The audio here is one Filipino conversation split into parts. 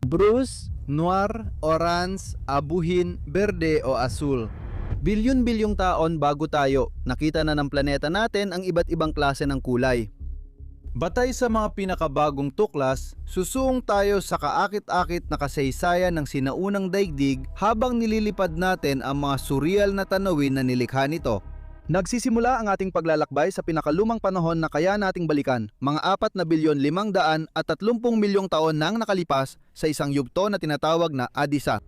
Bruce, noir, orange, abuhin, berde o asul. Bilyon-bilyong taon bago tayo, nakita na ng planeta natin ang iba't ibang klase ng kulay. Batay sa mga pinakabagong tuklas, susuong tayo sa kaakit-akit na kasaysayan ng sinaunang daigdig habang nililipad natin ang mga surreal na tanawin na nilikha nito. Nagsisimula ang ating paglalakbay sa pinakalumang panahon na kaya nating balikan, mga 4,530,000 milyong taon nang nakalipas sa isang yugto na tinatawag na Adisa.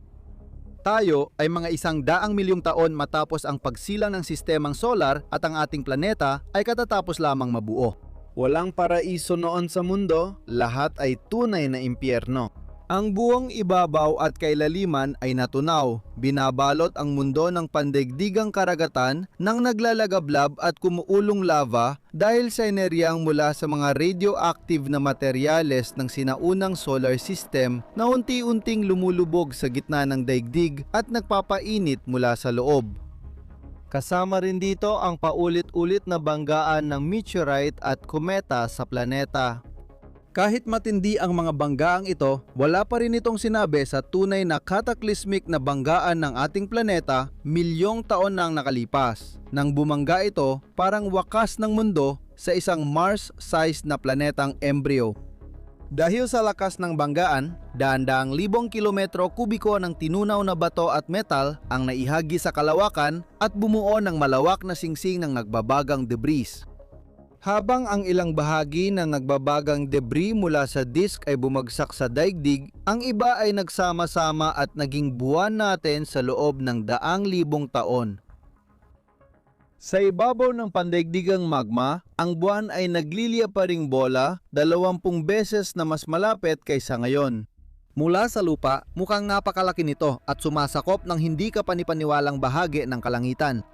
Tayo ay mga 100 milyong taon matapos ang pagsilang ng sistemang solar at ang ating planeta ay katatapos lamang mabuo. Walang paraiso noon sa mundo, lahat ay tunay na impyerno. Ang buong ibabaw at kailaliman ay natunaw, binabalot ang mundo ng pandaigdigang karagatan nang naglalagablab at kumuulong lava dahil sa enerhiyang mula sa mga radioactive na materyales ng sinaunang solar system na unti-unting lumulubog sa gitna ng daigdig at nagpapainit mula sa loob. Kasama rin dito ang paulit-ulit na banggaan ng meteorite at kometa sa planeta. Kahit matindi ang mga banggaang ito, wala pa rin itong sinabi sa tunay na cataclysmic na banggaan ng ating planeta milyong taon nang nakalipas. Nang bumangga ito, parang wakas ng mundo sa isang Mars-sized na planetang embryo. Dahil sa lakas ng banggaan, daan-daang libong kilometro kubiko ng tinunaw na bato at metal ang naihagi sa kalawakan at bumuo ng malawak na singsing ng nagbabagang debris. Habang ang ilang bahagi ng nagbabagang debris mula sa disk ay bumagsak sa daigdig, ang iba ay nagsama-sama at naging buwan natin sa loob ng 100,000 taon. Sa ibabaw ng pandaigdigang magma, ang buwan ay nagliliya pa ring bola 20 beses na mas malapit kaysa ngayon. Mula sa lupa, mukhang napakalaki nito at sumasakop ng hindi kapanipaniwalang bahagi ng kalangitan.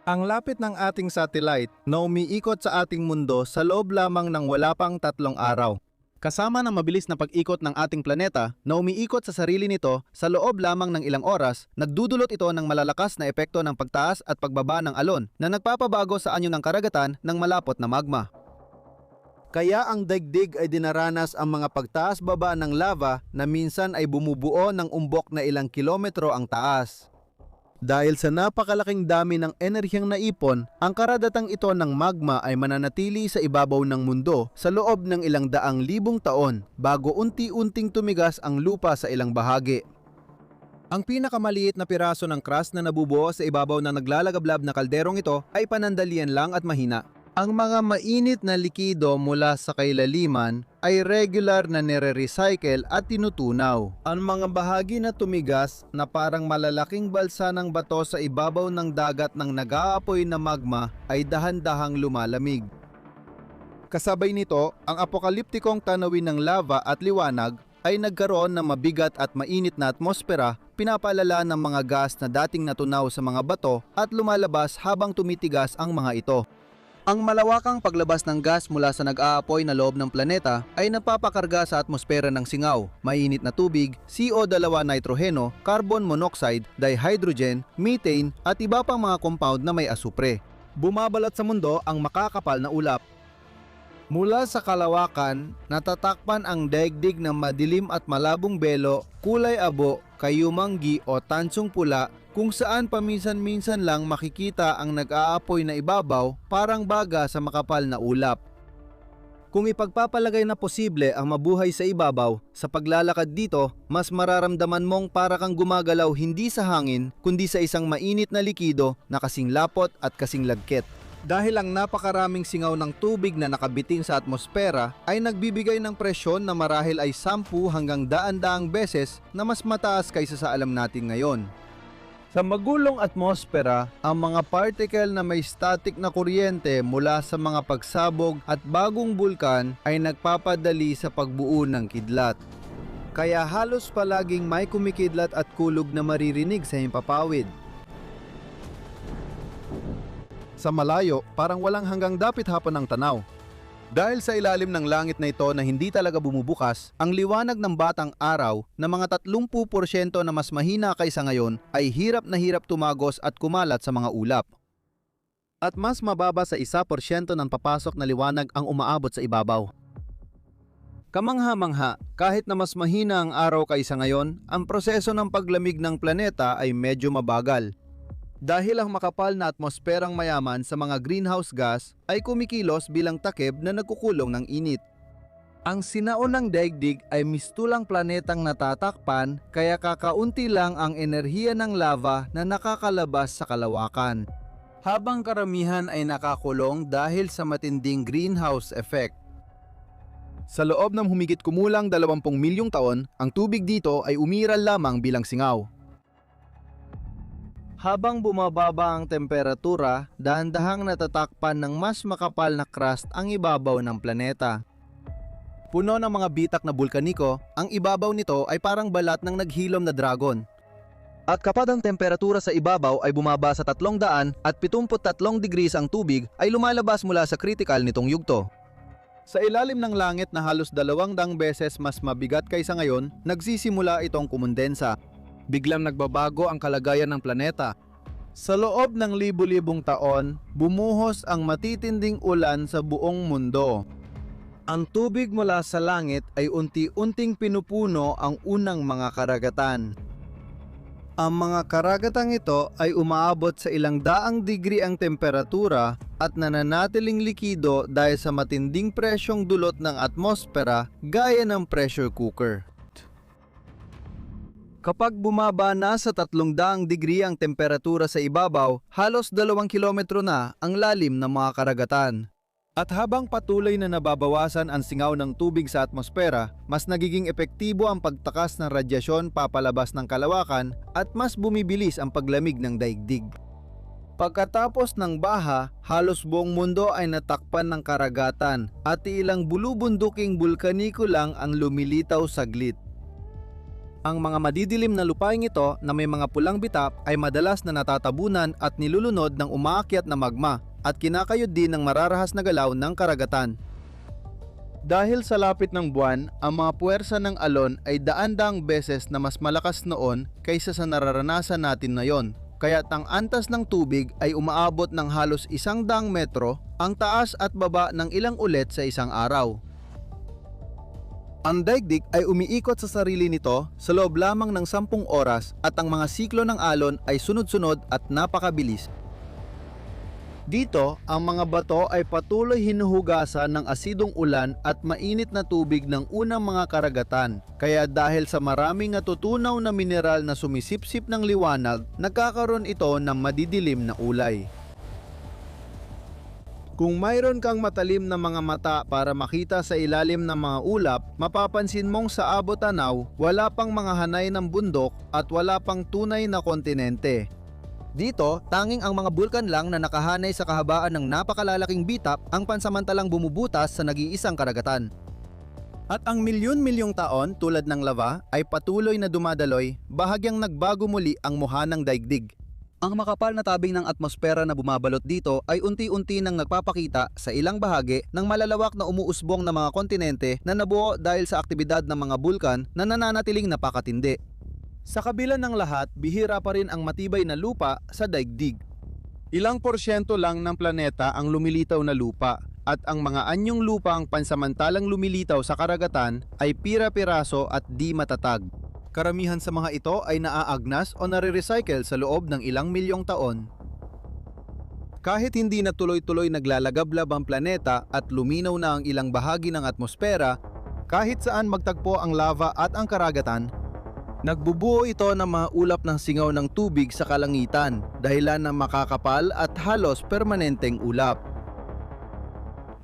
Ang lapit ng ating satellite na umiikot sa ating mundo sa loob lamang ng wala pang 3 araw. Kasama ng mabilis na pag-ikot ng ating planeta na umiikot sa sarili nito sa loob lamang ng ilang oras, nagdudulot ito ng malalakas na epekto ng pagtaas at pagbaba ng alon na nagpapabago sa anyo ng karagatan ng malapot na magma. Kaya ang daigdig ay dinaranas ang mga pagtaas-baba ng lava na minsan ay bumubuo ng umbok na ilang kilometro ang taas. Dahil sa napakalaking dami ng enerhiyang naipon, ang karadatang ito ng magma ay mananatili sa ibabaw ng mundo sa loob ng ilang 100,000 taon bago unti-unting tumigas ang lupa sa ilang bahagi. Ang pinakamaliit na piraso ng crust na nabubuo sa ibabaw ng naglalagablab na kalderong ito ay panandalian lang at mahina. Ang mga mainit na likido mula sa kailaliman ay regular na nire-recycle at tinutunaw. Ang mga bahagi na tumigas na parang malalaking balsa ng bato sa ibabaw ng dagat ng nag-aapoy na magma ay dahan-dahang lumalamig. Kasabay nito, ang apokaliptikong tanawin ng lava at liwanag ay nagkaroon ng mabigat at mainit na atmosfera, pinapalala ng mga gas na dating natunaw sa mga bato at lumalabas habang tumitigas ang mga ito. Ang malawakang paglabas ng gas mula sa nag-aapoy na loob ng planeta ay napapakarga sa atmosfera ng singaw, mainit na tubig, CO2 nitroheno, carbon monoxide, dihydrogen, methane at iba pang mga compound na may asupre. Bumabalot sa mundo ang makakapal na ulap. Mula sa kalawakan, natatakpan ang daigdig ng madilim at malabong belo, kulay abo, kayumanggi o tansong pula kung saan paminsan-minsan lang makikita ang nag-aapoy na ibabaw parang baga sa makapal na ulap. Kung ipagpapalagay na posible ang mabuhay sa ibabaw, sa paglalakad dito, mas mararamdaman mong para kang gumagalaw hindi sa hangin kundi sa isang mainit na likido na kasing lapot at kasing lagkit. Dahil ang napakaraming singaw ng tubig na nakabitin sa atmosfera ay nagbibigay ng presyon na marahil ay 10 hanggang 100 beses na mas mataas kaysa sa alam natin ngayon. Sa magulong atmosfera, ang mga particle na may static na kuryente mula sa mga pagsabog at bagong bulkan ay nagpapadali sa pagbuo ng kidlat. Kaya halos palaging may kumikidlat at kulog na maririnig sa himpapawid. Sa malayo, parang walang hanggang dapit hapon ang tanaw. Dahil sa ilalim ng langit na ito na hindi talaga bumubukas, ang liwanag ng batang araw na mga 30% na mas mahina kaysa ngayon ay hirap na hirap tumagos at kumalat sa mga ulap. At mas mababa sa 1% ng papasok na liwanag ang umaabot sa ibabaw. Kamangha-mangha, kahit na mas mahina ang araw kaysa ngayon, ang proseso ng paglamig ng planeta ay medyo mabagal. Dahil ang makapal na atmosperang mayaman sa mga greenhouse gas ay kumikilos bilang takip na nagkukulong ng init. Ang sinaunang daigdig ay mistulang planetang natatakpan kaya kakaunti lang ang enerhiya ng lava na nakakalabas sa kalawakan. Habang karamihan ay nakakulong dahil sa matinding greenhouse effect. Sa loob ng humigit kumulang 20 milyong taon, ang tubig dito ay umiral lamang bilang singaw. Habang bumababa ang temperatura, dahan-dahang natatakpan ng mas makapal na crust ang ibabaw ng planeta. Puno ng mga bitak na bulkaniko, ang ibabaw nito ay parang balat ng naghilom na dragon. At kapag ang temperatura sa ibabaw ay bumaba sa 373 degrees ang tubig, ay lumalabas mula sa critical nitong yugto. Sa ilalim ng langit na halos 200 beses mas mabigat kaysa ngayon, nagsisimula itong kumondensa. Biglang nagbabago ang kalagayan ng planeta. Sa loob ng libu-libong taon, bumuhos ang matitinding ulan sa buong mundo. Ang tubig mula sa langit ay unti-unting pinupuno ang unang mga karagatan. Ang mga karagatang ito ay umaabot sa ilang daang degree ang temperatura at nananatiling likido dahil sa matinding presyong dulot ng atmosfera gaya ng pressure cooker. Kapag bumaba na sa 300 degree ang temperatura sa ibabaw, halos 2 kilometro na ang lalim ng mga karagatan. At habang patuloy na nababawasan ang singaw ng tubig sa atmosfera, mas nagiging epektibo ang pagtakas ng radyasyon papalabas ng kalawakan at mas bumibilis ang paglamig ng daigdig. Pagkatapos ng baha, halos buong mundo ay natakpan ng karagatan at ilang bulubunduking bulkaniko lang ang lumilitaw saglit. Ang mga madidilim na lupaing ito na may mga pulang bitap ay madalas na natatabunan at nilulunod ng umaakyat na magma at kinakayod din ng mararahas na galaw ng karagatan. Dahil sa lapit ng buwan, ang mga puwersa ng alon ay daan-daang beses na mas malakas noon kaysa sa nararanasan natin ngayon. Kaya't ang antas ng tubig ay umaabot ng halos 100 metro, ang taas at baba ng ilang ulit sa isang araw. Ang daigdig ay umiikot sa sarili nito sa loob lamang ng 10 oras at ang mga siklo ng alon ay sunod-sunod at napakabilis. Dito, ang mga bato ay patuloy hinuhugasan ng asidong ulan at mainit na tubig ng unang mga karagatan. Kaya dahil sa maraming natutunaw na mineral na sumisipsip ng liwanag, nagkakaroon ito ng madidilim na ulay. Kung mayroon kang matalim na mga mata para makita sa ilalim ng mga ulap, mapapansin mong sa abot tanaw, wala pang mga hanay ng bundok at wala pang tunay na kontinente. Dito, tanging ang mga bulkan lang na nakahanay sa kahabaan ng napakalalaking bitap ang pansamantalang bumubutas sa nag-iisang karagatan. At ang milyon-milyong taon tulad ng lava ay patuloy na dumadaloy, bahagyang nagbago muli ang mukha ng daigdig. Ang makapal na tabing ng atmosfera na bumabalot dito ay unti-unti nang nagpapakita sa ilang bahagi ng malalawak na umuusbong na mga kontinente na nabuo dahil sa aktibidad ng mga bulkan na nananatiling napakatindi. Sa kabila ng lahat, bihira pa rin ang matibay na lupa sa daigdig. Ilang porsyento lang ng planeta ang lumilitaw na lupa at ang mga anyong lupa ang pansamantalang lumilitaw sa karagatan ay pira-piraso at di matatag. Karamihan sa mga ito ay naaagnas o nare-recycle sa loob ng ilang milyong taon. Kahit hindi na tuloy-tuloy naglalagablab ang planeta at luminaw na ang ilang bahagi ng atmosfera, kahit saan magtagpo ang lava at ang karagatan, nagbubuo ito ng mga ulap ng singaw ng tubig sa kalangitan, dahilan ng makakapal at halos permanenteng ulap.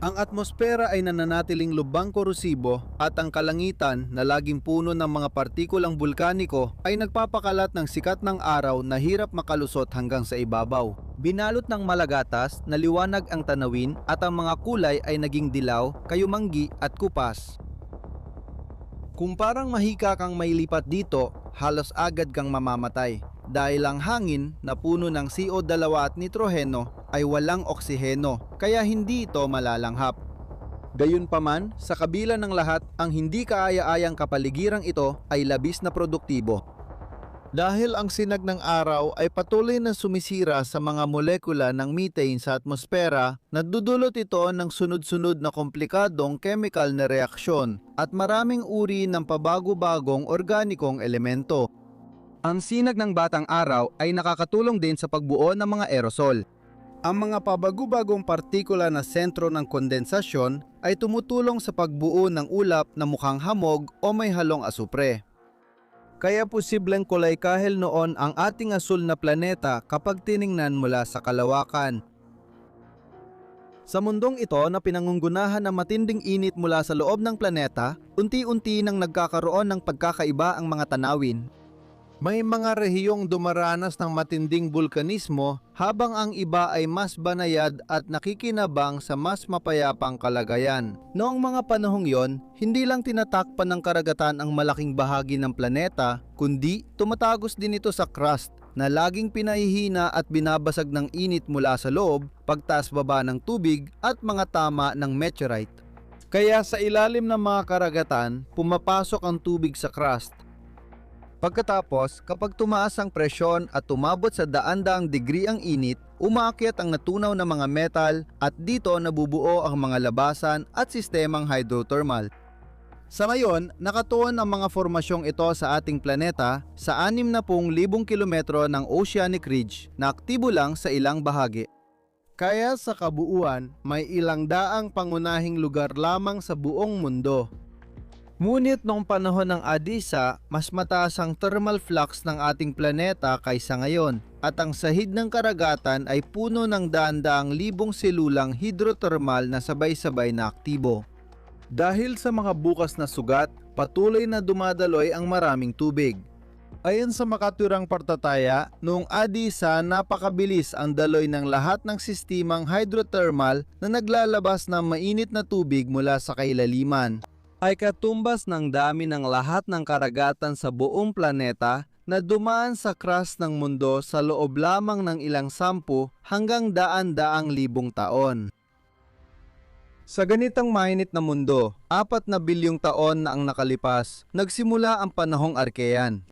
Ang atmosfera ay nananatiling lubang korosibo at ang kalangitan na laging puno ng mga partikulang bulkaniko ay nagpapakalat ng sikat ng araw na hirap makalusot hanggang sa ibabaw. Binalot ng malagatas na liwanag ang tanawin at ang mga kulay ay naging dilaw, kayumanggi at kupas. Kung parang mahika kang mailipat dito, halos agad kang mamamatay dahil ang hangin na puno ng CO2 at nitroheno ay walang oksiheno kaya hindi ito malalanghap. Gayunpaman, sa kabila ng lahat, ang hindi kaaya-ayang kapaligirang ito ay labis na produktibo. Dahil ang sinag ng araw ay patuloy na sumisira sa mga molekula ng methane sa atmosfera, nagdudulot ito ng sunod-sunod na komplikadong chemical na reaksyon at maraming uri ng pabago-bagong organikong elemento. Ang sinag ng batang araw ay nakakatulong din sa pagbuo ng mga aerosol. Ang mga pabago-bagong partikula na sentro ng kondensasyon ay tumutulong sa pagbuo ng ulap na mukhang hamog o may halong asupre. Kaya posibleng kulay kahel noon ang ating asul na planeta kapag tiningnan mula sa kalawakan. Sa mundong ito na pinangungunahan ng matinding init mula sa loob ng planeta, unti-unti nang nagkakaroon ng pagkakaiba ang mga tanawin. May mga rehiyong dumaranas ng matinding bulkanismo habang ang iba ay mas banayad at nakikinabang sa mas mapayapang kalagayan. Noong mga panahong yon, hindi lang tinatakpan ng karagatan ang malaking bahagi ng planeta, kundi tumatagos din ito sa crust na laging pinahihina at binabasag ng init mula sa loob, pagtaas baba ng tubig at mga tama ng meteorite. Kaya sa ilalim ng mga karagatan, pumapasok ang tubig sa crust. Pagkatapos, kapag tumaas ang presyon at tumabot sa daan-daang degree ang init, umaakyat ang natunaw na mga metal at dito nabubuo ang mga labasan at sistemang hydrothermal. Sa ngayon, nakatuon ang mga formasyong ito sa ating planeta sa 60,000 kilometro ng oceanic ridge na aktibo lang sa ilang bahagi. Kaya sa kabuuan, may ilang daang pangunahing lugar lamang sa buong mundo. Ngunit noong panahon ng Adisa, mas mataas ang thermal flux ng ating planeta kaysa ngayon at ang sahig ng karagatan ay puno ng daan-daang libong selulang hydrothermal na sabay-sabay na aktibo. Dahil sa mga bukas na sugat, patuloy na dumadaloy ang maraming tubig. Ayon sa makaturang partataya, noong Adisa napakabilis ang daloy ng lahat ng sistemang hydrothermal na naglalabas ng mainit na tubig mula sa kailaliman. Ay katumbas ng dami ng lahat ng karagatan sa buong planeta na dumaan sa crust ng mundo sa loob lamang ng ilang 10 hanggang daan-daang libong taon. Sa ganitong mainit na mundo, 4 na bilyong taon na ang nakalipas, nagsimula ang panahong Archean.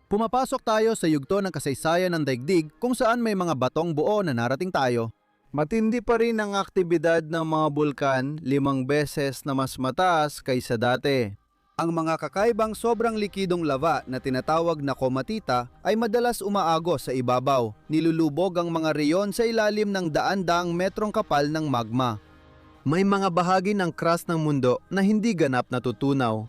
Pumapasok tayo sa yugto ng kasaysayan ng daigdig kung saan may mga batong buo na narating tayo. Matindi pa rin ang aktibidad ng mga bulkan 5 beses na mas mataas kaysa dati. Ang mga kakaibang sobrang likidong lava na tinatawag na komatita ay madalas umaagos sa ibabaw. Nilulubog ang mga reyon sa ilalim ng daan-daang metrong kapal ng magma. May mga bahagi ng crust ng mundo na hindi ganap natutunaw.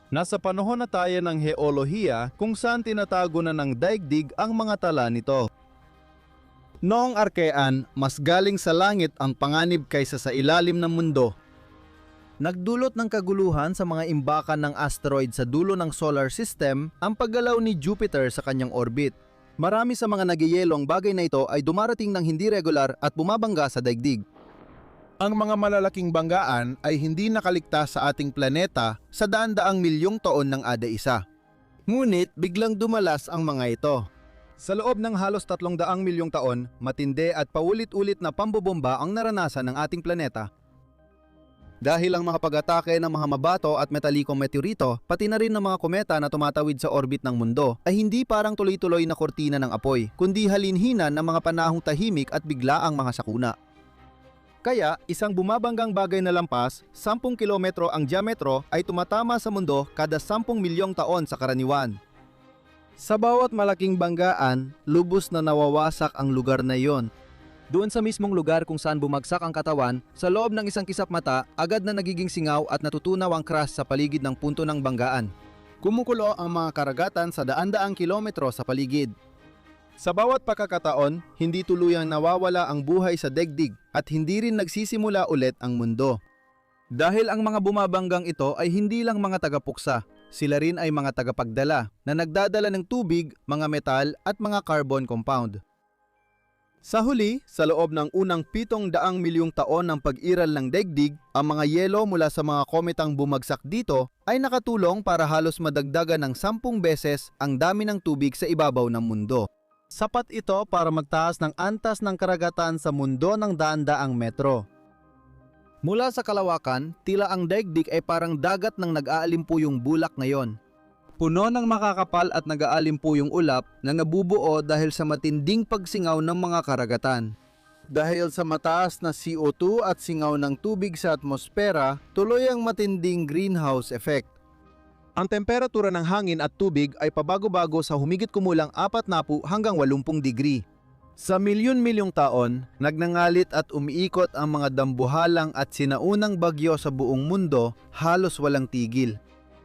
Nasa panahon na tayo ng heolohiya kung saan tinatago na ng daigdig ang mga tala nito. Noong Archean, mas galing sa langit ang panganib kaysa sa ilalim ng mundo. Nagdulot ng kaguluhan sa mga imbakan ng asteroid sa dulo ng solar system ang paggalaw ni Jupiter sa kanyang orbit. Marami sa mga nagyayelong bagay na ito ay dumarating ng hindi regular at bumabangga sa daigdig. Ang mga malalaking banggaan ay hindi nakaligtas sa ating planeta sa daan-daang milyong taon ng Ada-isa. Ngunit biglang dumalas ang mga ito. Sa loob ng halos 300 milyong taon, matindi at paulit-ulit na pambobomba ang naranasan ng ating planeta. Dahil ang mga pag-atake ng mga mabato at metalikong meteorito, pati na rin ng mga kometa na tumatawid sa orbit ng mundo, ay hindi parang tuloy-tuloy na kortina ng apoy, kundi halinhinan ng mga panahong tahimik at biglaang mga sakuna. Kaya, isang bumabanggang bagay na lampas, 10 kilometro ang diametro ay tumatama sa mundo kada 10 milyong taon sa karaniwan. Sa bawat malaking banggaan, lubos na nawawasak ang lugar na iyon. Doon sa mismong lugar kung saan bumagsak ang katawan, sa loob ng isang kisap mata, agad na nagiging singaw at natutunaw ang crust sa paligid ng punto ng banggaan. Kumukulo ang mga karagatan sa daan-daang kilometro sa paligid. Sa bawat pagkakataon, hindi tuluyang nawawala ang buhay sa daigdig at hindi rin nagsisimula ulit ang mundo. Dahil ang mga bumabanggang ito ay hindi lang mga tagapuksa, sila rin ay mga tagapagdala na nagdadala ng tubig, mga metal at mga carbon compound. Sa huli, sa loob ng unang 700 milyong taon ng pag-iral ng daigdig, ang mga yelo mula sa mga kometang bumagsak dito ay nakatulong para halos madagdagan ng 10 beses ang dami ng tubig sa ibabaw ng mundo. Sapat ito para magtaas ng antas ng karagatan sa mundo ng daan-daang metro. Mula sa kalawakan, tila ang daigdig ay parang dagat ng nag-aalimpuyong bulak ngayon. Puno ng makakapal at nag-aalimpuyong ulap na nabubuo dahil sa matinding pagsingaw ng mga karagatan. Dahil sa mataas na CO2 at singaw ng tubig sa atmosfera, tuloy ang matinding greenhouse effect. Ang temperatura ng hangin at tubig ay pabago-bago sa humigit kumulang 40 hanggang 80 degree. Sa milyon-milyong taon, nagnangalit at umiikot ang mga dambuhalang at sinaunang bagyo sa buong mundo, halos walang tigil.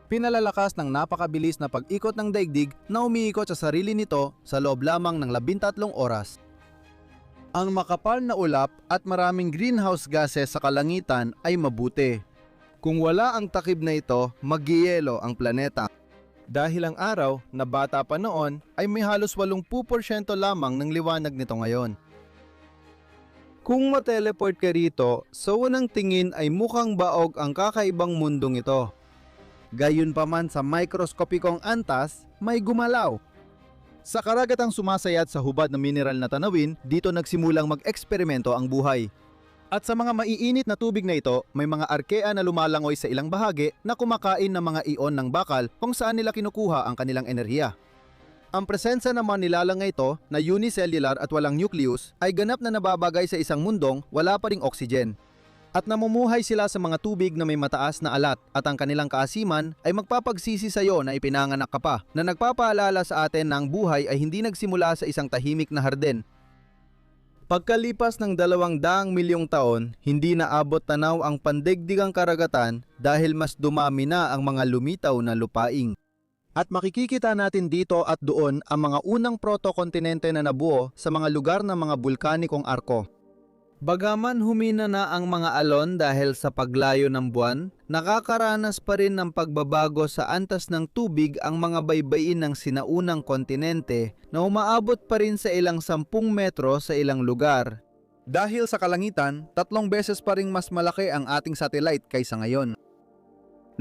Pinalalakas ng napakabilis na pag-ikot ng daigdig na umiikot sa sarili nito sa loob lamang ng 13 oras. Ang makapal na ulap at maraming greenhouse gases sa kalangitan ay mabuti. Kung wala ang takip na ito, magyeyelo ang planeta. Dahil ang araw na bata pa noon ay may halos 80% lamang ng liwanag nito ngayon. Kung mateleport ka rito, sa unang tingin ay mukhang baog ang kakaibang mundong ito. Gayunpaman sa mikroskopikong antas, may gumalaw. Sa karagatang sumasayat sa hubad na mineral na tanawin, dito nagsimulang mag-eksperimento ang buhay. At sa mga maiinit na tubig na ito, may mga arkea na lumalangoy sa ilang bahagi na kumakain ng mga ion ng bakal kung saan nila kinukuha ang kanilang enerhiya. Ang presensya naman nilalang ito na unicellular at walang nucleus ay ganap na nababagay sa isang mundong wala pa ring oxygen. At namumuhay sila sa mga tubig na may mataas na alat at ang kanilang kaasiman ay magpapagsisi sa iyo na ipinanganak ka pa na nagpapaalala sa atin na ang buhay ay hindi nagsimula sa isang tahimik na harden. Pagkalipas ng 200 milyong taon, hindi na abot tanaw ang pandaigdigang karagatan dahil mas dumami na ang mga lumitaw na lupaing. At makikikita natin dito at doon ang mga unang protokontinente na nabuo sa mga lugar ng mga bulkanikong arko. Bagaman humina na ang mga alon dahil sa paglayo ng buwan, nakakaranas pa rin ng pagbabago sa antas ng tubig ang mga baybayin ng sinaunang kontinente na umaabot pa rin sa ilang 10 metro sa ilang lugar. Dahil sa kalangitan, 3 beses pa ring mas malaki ang ating satellite kaysa ngayon.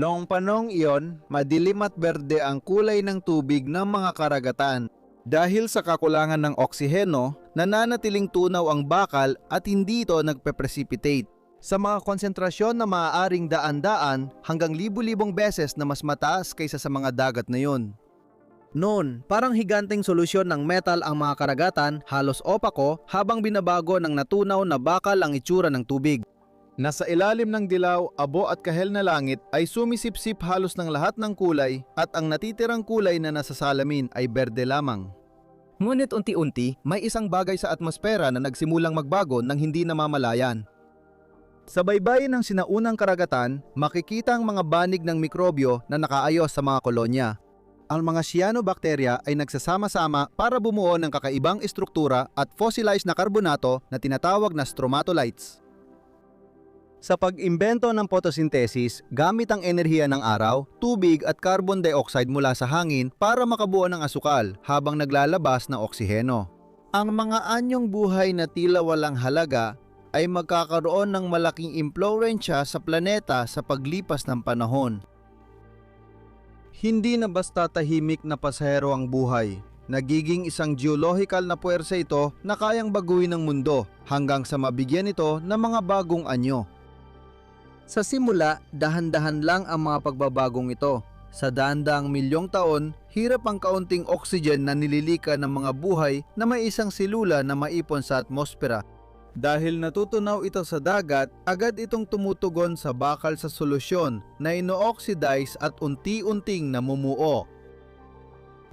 Noong panahong iyon, madilim at berde ang kulay ng tubig ng mga karagatan. Dahil sa kakulangan ng oksiheno, nananatiling tunaw ang bakal at hindi ito nagpe-precipitate. Sa mga konsentrasyon na maaaring daan-daan hanggang libu-libong beses na mas mataas kaysa sa mga dagat na yun. Noon, parang higanteng solusyon ng metal ang mga karagatan, halos opako habang binabago ng natunaw na bakal ang itsura ng tubig. Nasa ilalim ng dilaw, abo at kahel na langit ay sumisipsip halos ng lahat ng kulay at ang natitirang kulay na nasa salamin ay berde lamang. Ngunit unti-unti, may isang bagay sa atmosfera na nagsimulang magbago nang hindi namamalayan. Sa baybayin ng sinaunang karagatan, makikita ang mga banig ng mikrobyo na nakaayos sa mga kolonya. Ang mga cyanobacteria ay nagsasama-sama para bumuo ng kakaibang estruktura at fossilized na karbonato na tinatawag na stromatolites. Sa pag-imbento ng photosynthesis, gamit ang enerhiya ng araw, tubig at carbon dioxide mula sa hangin para makabuo ng asukal habang naglalabas ng oksiheno. Ang mga anyong buhay na tila walang halaga ay magkakaroon ng malaking impluwensya sa planeta sa paglipas ng panahon. Hindi na basta tahimik na pasahero ang buhay. Nagiging isang geological na puwersa ito na kayang baguhin ang mundo hanggang sa mabigyan ito ng mga bagong anyo. Sa simula, dahan-dahan lang ang mga pagbabagong ito. Sa daan-daang milyong taon, hirap ang kaunting oxygen na nililika ng mga buhay na may isang selula na maipon sa atmosfera. Dahil natutunaw ito sa dagat, agad itong tumutugon sa bakal sa solusyon na ino-oxidize at unti-unting namumuo.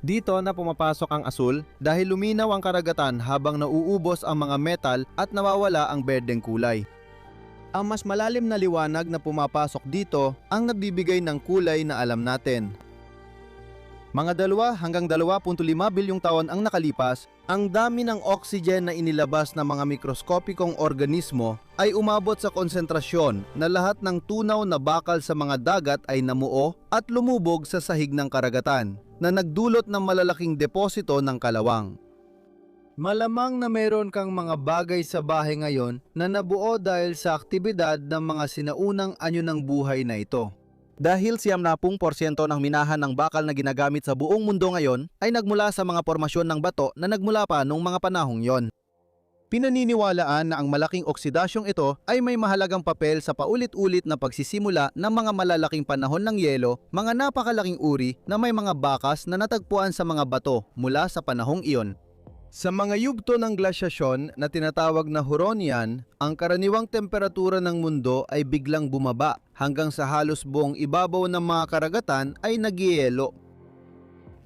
Dito na pumapasok ang asul dahil luminaw ang karagatan habang nauubos ang mga metal at nawawala ang berdeng kulay. Ang mas malalim na liwanag na pumapasok dito ang nagbibigay ng kulay na alam natin. Mga 2 hanggang 2.5 bilyong taon ang nakalipas, ang dami ng oxygen na inilabas ng mga mikroskopikong organismo ay umabot sa konsentrasyon na lahat ng tunaw na bakal sa mga dagat ay namuo at lumubog sa sahig ng karagatan na nagdulot ng malalaking deposito ng kalawang. Malamang na meron kang mga bagay sa bahay ngayon na nabuo dahil sa aktibidad ng mga sinaunang anyo ng buhay na ito. Dahil 70% ng minahan ng bakal na ginagamit sa buong mundo ngayon ay nagmula sa mga formasyon ng bato na nagmula pa noong mga panahong yon. Pinaniniwalaan na ang malaking oksidasyong ito ay may mahalagang papel sa paulit-ulit na pagsisimula ng mga malalaking panahon ng yelo, mga napakalaking uri na may mga bakas na natagpuan sa mga bato mula sa panahong iyon. Sa mga yugto ng glasyasyon na tinatawag na Huronian, ang karaniwang temperatura ng mundo ay biglang bumaba hanggang sa halos buong ibabaw ng mga karagatan ay nagyayelo.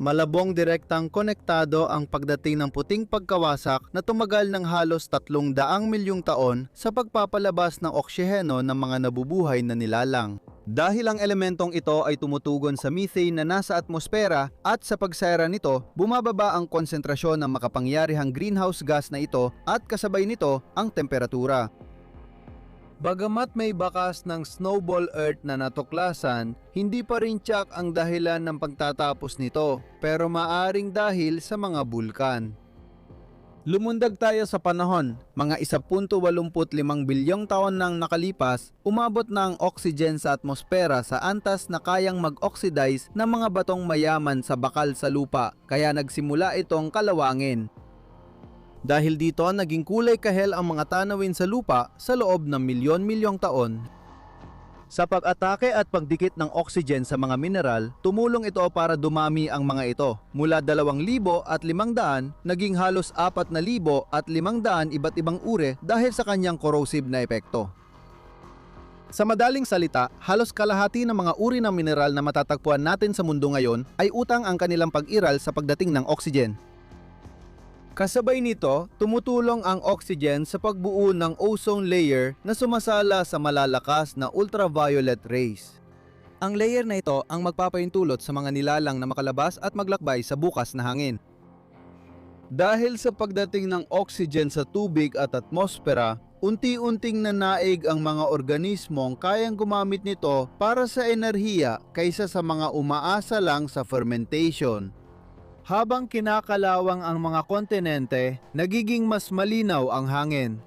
Malabong direktang konektado ang pagdating ng puting pagkawasak na tumagal ng halos 300 milyong taon sa pagpapalabas ng oksiheno ng mga nabubuhay na nilalang. Dahil ang elementong ito ay tumutugon sa methane na nasa atmosfera at sa pagsara nito, bumababa ang konsentrasyon ng makapangyarihang greenhouse gas na ito at kasabay nito ang temperatura. Bagamat may bakas ng snowball earth na natuklasan, hindi pa rin tiyak ang dahilan ng pagtatapos nito, pero maaring dahil sa mga bulkan. Lumundag tayo sa panahon, mga 1.85 bilyong taon nang nakalipas, umabot na ang oxygen sa atmosfera sa antas na kayang mag-oxidize ng mga batong mayaman sa bakal sa lupa, kaya nagsimula itong kalawangin. Dahil dito, naging kulay kahel ang mga tanawin sa lupa sa loob ng milyon-milyong taon. Sa pag-atake at pagdikit ng oxygen sa mga mineral, tumulong ito para dumami ang mga ito. Mula 2,500 naging halos 4,500 iba't ibang uri dahil sa kanyang corrosive na epekto. Sa madaling salita, halos kalahati ng mga uri ng mineral na matatagpuan natin sa mundo ngayon ay utang ang kanilang pag-iral sa pagdating ng oxygen. Kasabay nito, tumutulong ang oxygen sa pagbuo ng ozone layer na sumasala sa malalakas na ultraviolet rays. Ang layer na ito ang magpapahintulot sa mga nilalang na makalabas at maglakbay sa bukas na hangin. Dahil sa pagdating ng oxygen sa tubig at atmosfera, unti-unting nanaig ang mga organismong kayang gumamit nito para sa enerhiya kaysa sa mga umaasa lang sa fermentation. Habang kinakalawang ang mga kontinente, nagiging mas malinaw ang hangin.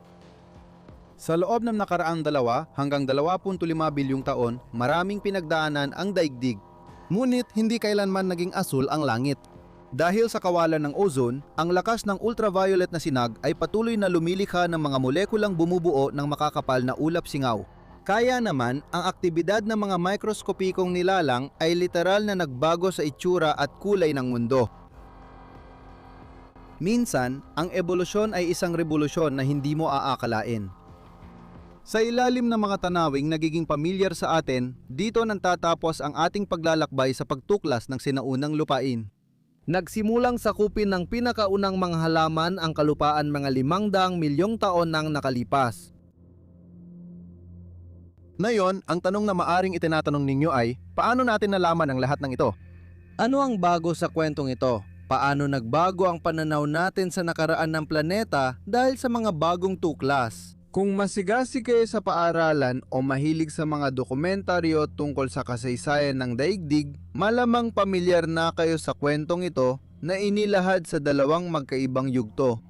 Sa loob ng nakaraang 2 hanggang 2.5 bilyong taon, maraming pinagdaanan ang daigdig. Ngunit hindi kailanman naging asul ang langit. Dahil sa kawalan ng ozone, ang lakas ng ultraviolet na sinag ay patuloy na lumilikha ng mga molekulang bumubuo ng makakapal na ulap singaw. Kaya naman, ang aktibidad ng mga mikroskopikong nilalang ay literal na nagbago sa itsura at kulay ng mundo. Minsan, ang ebolusyon ay isang revolusyon na hindi mo aakalain. Sa ilalim ng mga tanawing nagiging pamilyar sa atin, dito nang tatapos ang ating paglalakbay sa pagtuklas ng sinaunang lupain. Nagsimulang sakupin ng pinakaunang mga halaman ang kalupaan mga 500 milyong taon nang nakalipas. Ngayon, ang tanong na maaring itinatanong ninyo ay, paano natin nalaman ang lahat ng ito? Ano ang bago sa kwentong ito? Paano nagbago ang pananaw natin sa nakaraan ng planeta dahil sa mga bagong tuklas? Kung masigasig kayo sa paaralan o mahilig sa mga dokumentaryo tungkol sa kasaysayan ng daigdig, malamang pamilyar na kayo sa kwentong ito na inilahad sa 2 magkaibang yugto.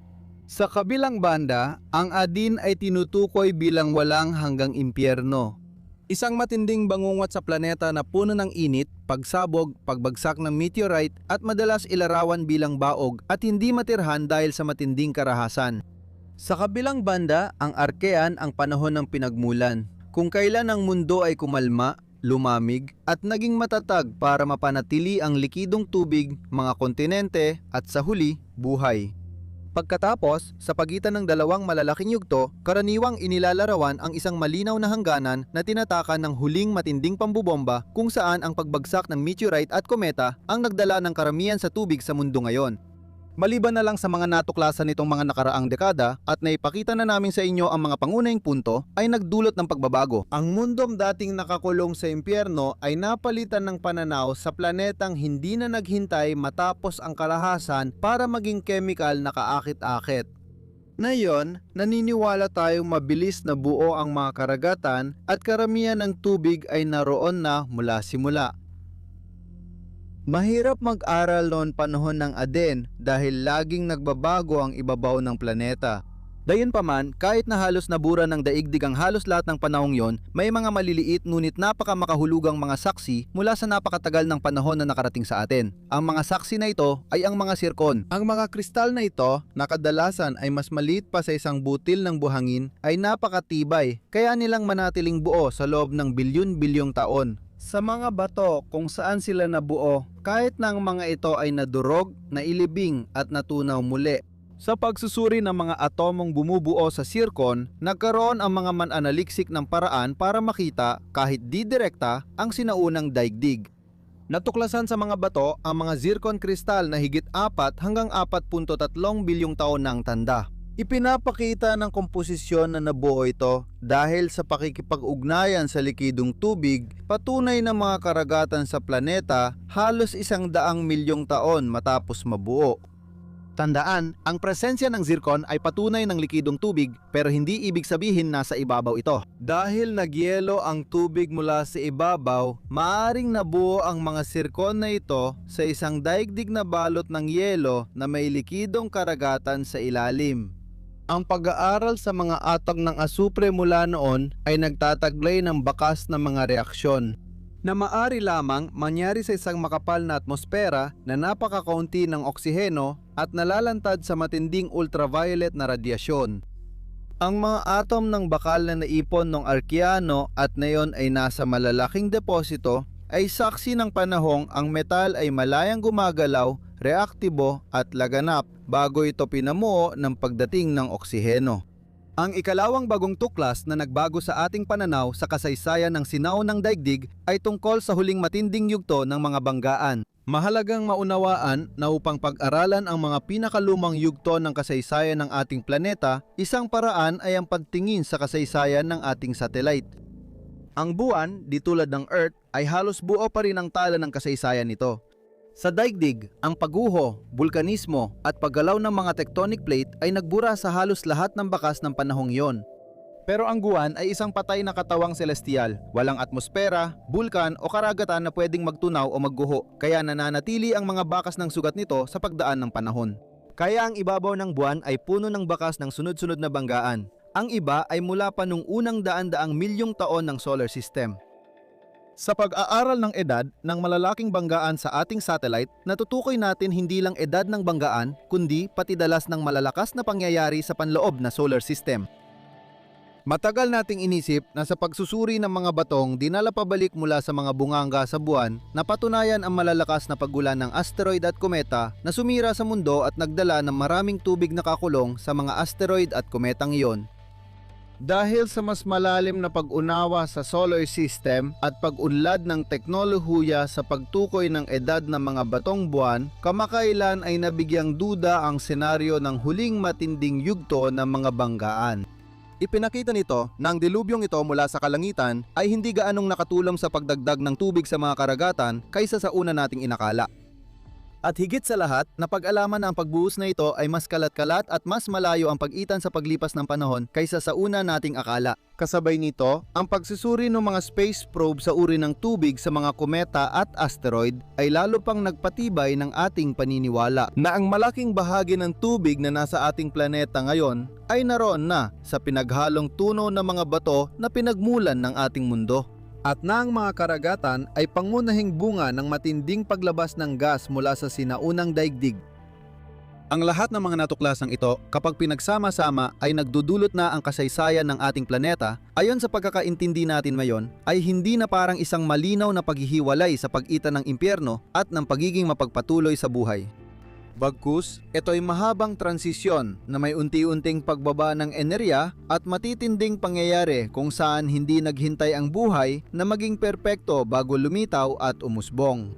Sa kabilang banda, ang Adin ay tinutukoy bilang walang hanggang impyerno. Isang matinding bangungot sa planeta na puno ng init, pagsabog, pagbagsak ng meteorite at madalas ilarawan bilang baog at hindi matirhan dahil sa matinding karahasan. Sa kabilang banda, ang Archean ang panahon ng pinagmulan, kung kailan ang mundo ay kumalma, lumamig at naging matatag para mapanatili ang likidong tubig, mga kontinente at sa huli, buhay. Pagkatapos, sa pagitan ng 2 malalaking yugto, karaniwang inilalarawan ang isang malinaw na hangganan na tinatakan ng huling matinding pambubomba kung saan ang pagbagsak ng meteorite at kometa ang nagdala ng karamihan sa tubig sa mundo ngayon. Maliban na lang sa mga natuklasan nitong mga nakaraang dekada at naipakita na namin sa inyo ang mga pangunahing punto ay nagdulot ng pagbabago. Ang mundong dating nakakulong sa impyerno ay napalitan ng pananaw sa planetang hindi na naghintay matapos ang karahasan para maging chemical na kaakit-akit. Ngayon, naniniwala tayong mabilis na buo ang mga karagatan at karamihan ng tubig ay naroon na mula simula. Mahirap mag-aral noon panahon ng Aden dahil laging nagbabago ang ibabaw ng planeta. Gayunpaman, kahit na halos nabura ng daigdig ang halos lahat ng panahong yon, may mga maliliit ngunit napakamakahulugang mga saksi mula sa napakatagal ng panahon na nakarating sa atin. Ang mga saksi na ito ay ang mga sirkon. Ang mga kristal na ito, na kadalasan ay mas maliit pa sa isang butil ng buhangin, ay napakatibay, kaya nilang manatiling buo sa loob ng bilyon-bilyong taon. Sa mga bato kung saan sila nabuo, kahit na ang mga ito ay nadurog, nailibing at natunaw muli. Sa pagsusuri ng mga atomong bumubuo sa zircon, nagkaroon ang mga mananaliksik ng paraan para makita, kahit di direkta, ang sinaunang daigdig. Natuklasan sa mga bato ang mga zircon kristal na higit 4 hanggang 4.3 bilyong taon na ang tanda. Ipinapakita ng komposisyon na nabuo ito dahil sa pakikipag-ugnayan sa likidong tubig, patunay ng mga karagatan sa planeta halos 100 milyong taon matapos mabuo. Tandaan, ang presensya ng zircon ay patunay ng likidong tubig pero hindi ibig sabihin nasa ibabaw ito. Dahil nagyelo ang tubig mula sa ibabaw, maaring nabuo ang mga zircon na ito sa isang daigdig na balot ng yelo na may likidong karagatan sa ilalim. Ang pag-aaral sa mga atok ng asupre mula noon ay nagtataglay ng bakas na mga reaksyon Na maari lamang mangyari sa isang makapal na atmosfera na napakakaunti ng oksiheno at nalalantad sa matinding ultraviolet na radyasyon. Ang mga atom ng bakal na naipon ng Arkeano at ngayon ay nasa malalaking deposito ay saksi ng panahong ang metal ay malayang gumagalaw, reaktibo at laganap bago ito pinamuo ng pagdating ng oksiheno. Ang ikalawang bagong tuklas na nagbago sa ating pananaw sa kasaysayan ng sinaunang daigdig ay tungkol sa huling matinding yugto ng mga banggaan. Mahalagang maunawaan na upang pag-aralan ang mga pinakalumang yugto ng kasaysayan ng ating planeta, isang paraan ay ang pagtingin sa kasaysayan ng ating satellite. Ang buwan, di tulad ng Earth, ay halos buo pa rin ang tala ng kasaysayan nito. Sa daigdig, ang pagguho, bulkanismo at paggalaw ng mga tectonic plate ay nagbura sa halos lahat ng bakas ng panahong iyon. Pero ang guwan ay isang patay na katawang celestial, walang atmosfera, bulkan o karagatan na pwedeng magtunaw o magguho, kaya nananatili ang mga bakas ng sugat nito sa pagdaan ng panahon. Kaya ang ibabaw ng buwan ay puno ng bakas ng sunod-sunod na banggaan. Ang iba ay mula pa nung unang daan-daang milyong taon ng solar system. Sa pag-aaral ng edad ng malalaking banggaan sa ating satellite, natutukoy natin hindi lang edad ng banggaan, kundi pati dalas ng malalakas na pangyayari sa panloob na solar system. Matagal nating inisip na sa pagsusuri ng mga batong dinala pabalik mula sa mga bunganga sa buwan, napatunayan ang malalakas na pagulan ng asteroid at kometa na sumira sa mundo at nagdala ng maraming tubig na kakulong sa mga asteroid at kometang iyon. Dahil sa mas malalim na pag-unawa sa solar system at pag-unlad ng teknolohiya sa pagtukoy ng edad ng mga batong buwan, kamakailan ay nabigyang duda ang senaryo ng huling matinding yugto ng mga banggaan. Ipinakita nito na ang dilubyong ito mula sa kalangitan ay hindi gaanong nakatulong sa pagdagdag ng tubig sa mga karagatan kaysa sa una nating inakala. At higit sa lahat, napag-alaman na ang pagbuhos na ito ay mas kalat-kalat at mas malayo ang pagitan sa paglipas ng panahon kaysa sa una nating akala. Kasabay nito, ang pagsusuri ng mga space probe sa uri ng tubig sa mga kometa at asteroid ay lalo pang nagpatibay ng ating paniniwala na ang malaking bahagi ng tubig na nasa ating planeta ngayon ay naroon na sa pinaghalong tuno ng mga bato na pinagmulan ng ating mundo. At na ang mga karagatan ay pangunahing bunga ng matinding paglabas ng gas mula sa sinaunang daigdig. Ang lahat ng mga natuklasang ito, kapag pinagsama-sama ay nagdudulot na ang kasaysayan ng ating planeta, ayon sa pagkakaintindi natin ngayon, ay hindi na parang isang malinaw na paghihiwalay sa pagitan ng impyerno at ng pagiging mapagpatuloy sa buhay. Bagkus, ito ay mahabang transisyon na may unti-unting pagbaba ng enerhiya at matitinding pangyayari kung saan hindi naghintay ang buhay na maging perpekto bago lumitaw at umusbong.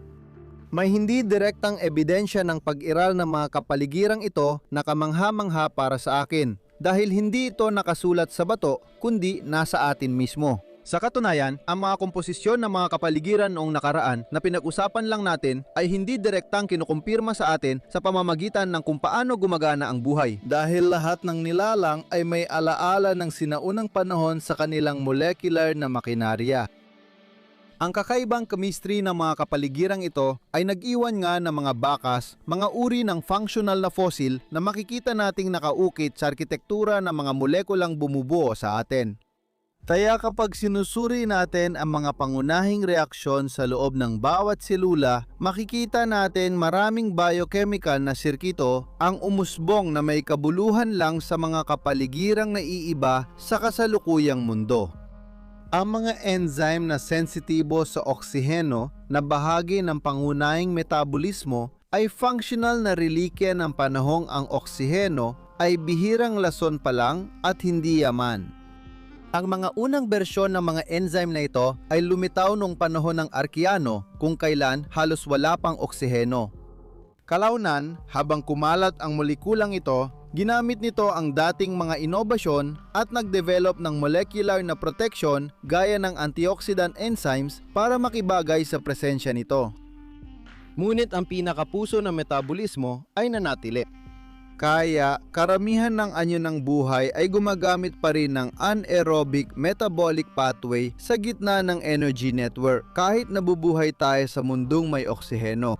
May hindi direktang ebidensya ng pag-iral ng mga kapaligirang ito na kamangha-mangha para sa akin dahil hindi ito nakasulat sa bato kundi nasa atin mismo. Sa katunayan, ang mga komposisyon ng mga kapaligiran noong nakaraan na pinag-usapan lang natin ay hindi direktang kinukumpirma sa atin sa pamamagitan ng kung paano gumagana ang buhay. Dahil lahat ng nilalang ay may alaala ng sinaunang panahon sa kanilang molecular na makinarya. Ang kakaibang chemistry ng mga kapaligirang ito ay nag-iwan nga ng mga bakas, mga uri ng functional na fossil na makikita nating nakaukit sa arkitektura ng mga molekulang bumubuo sa atin. Kaya kapag sinusuri natin ang mga pangunahing reaksyon sa loob ng bawat selula, makikita natin maraming biochemical na sirkito ang umusbong na may kabuluhan lang sa mga kapaligirang naiiba sa kasalukuyang mundo. Ang mga enzyme na sensitibo sa oksiheno na bahagi ng pangunahing metabolismo ay functional na relikya ng panahong ang oksiheno ay bihirang lason pa lang at hindi yaman. Ang mga unang bersyon ng mga enzyme na ito ay lumitaw noong panahon ng Arkeano kung kailan halos wala pang oksiheno. Kalaunan, habang kumalat ang molekulang ito, ginamit nito ang dating mga inobasyon at nag-develop ng molecular na protection gaya ng antioxidant enzymes para makibagay sa presensya nito. Ngunit ang pinakapuso ng metabolismo ay nanatili. Kaya karamihan ng anyo ng buhay ay gumagamit pa rin ng anaerobic metabolic pathway sa gitna ng energy network kahit nabubuhay tayo sa mundong may oksiheno.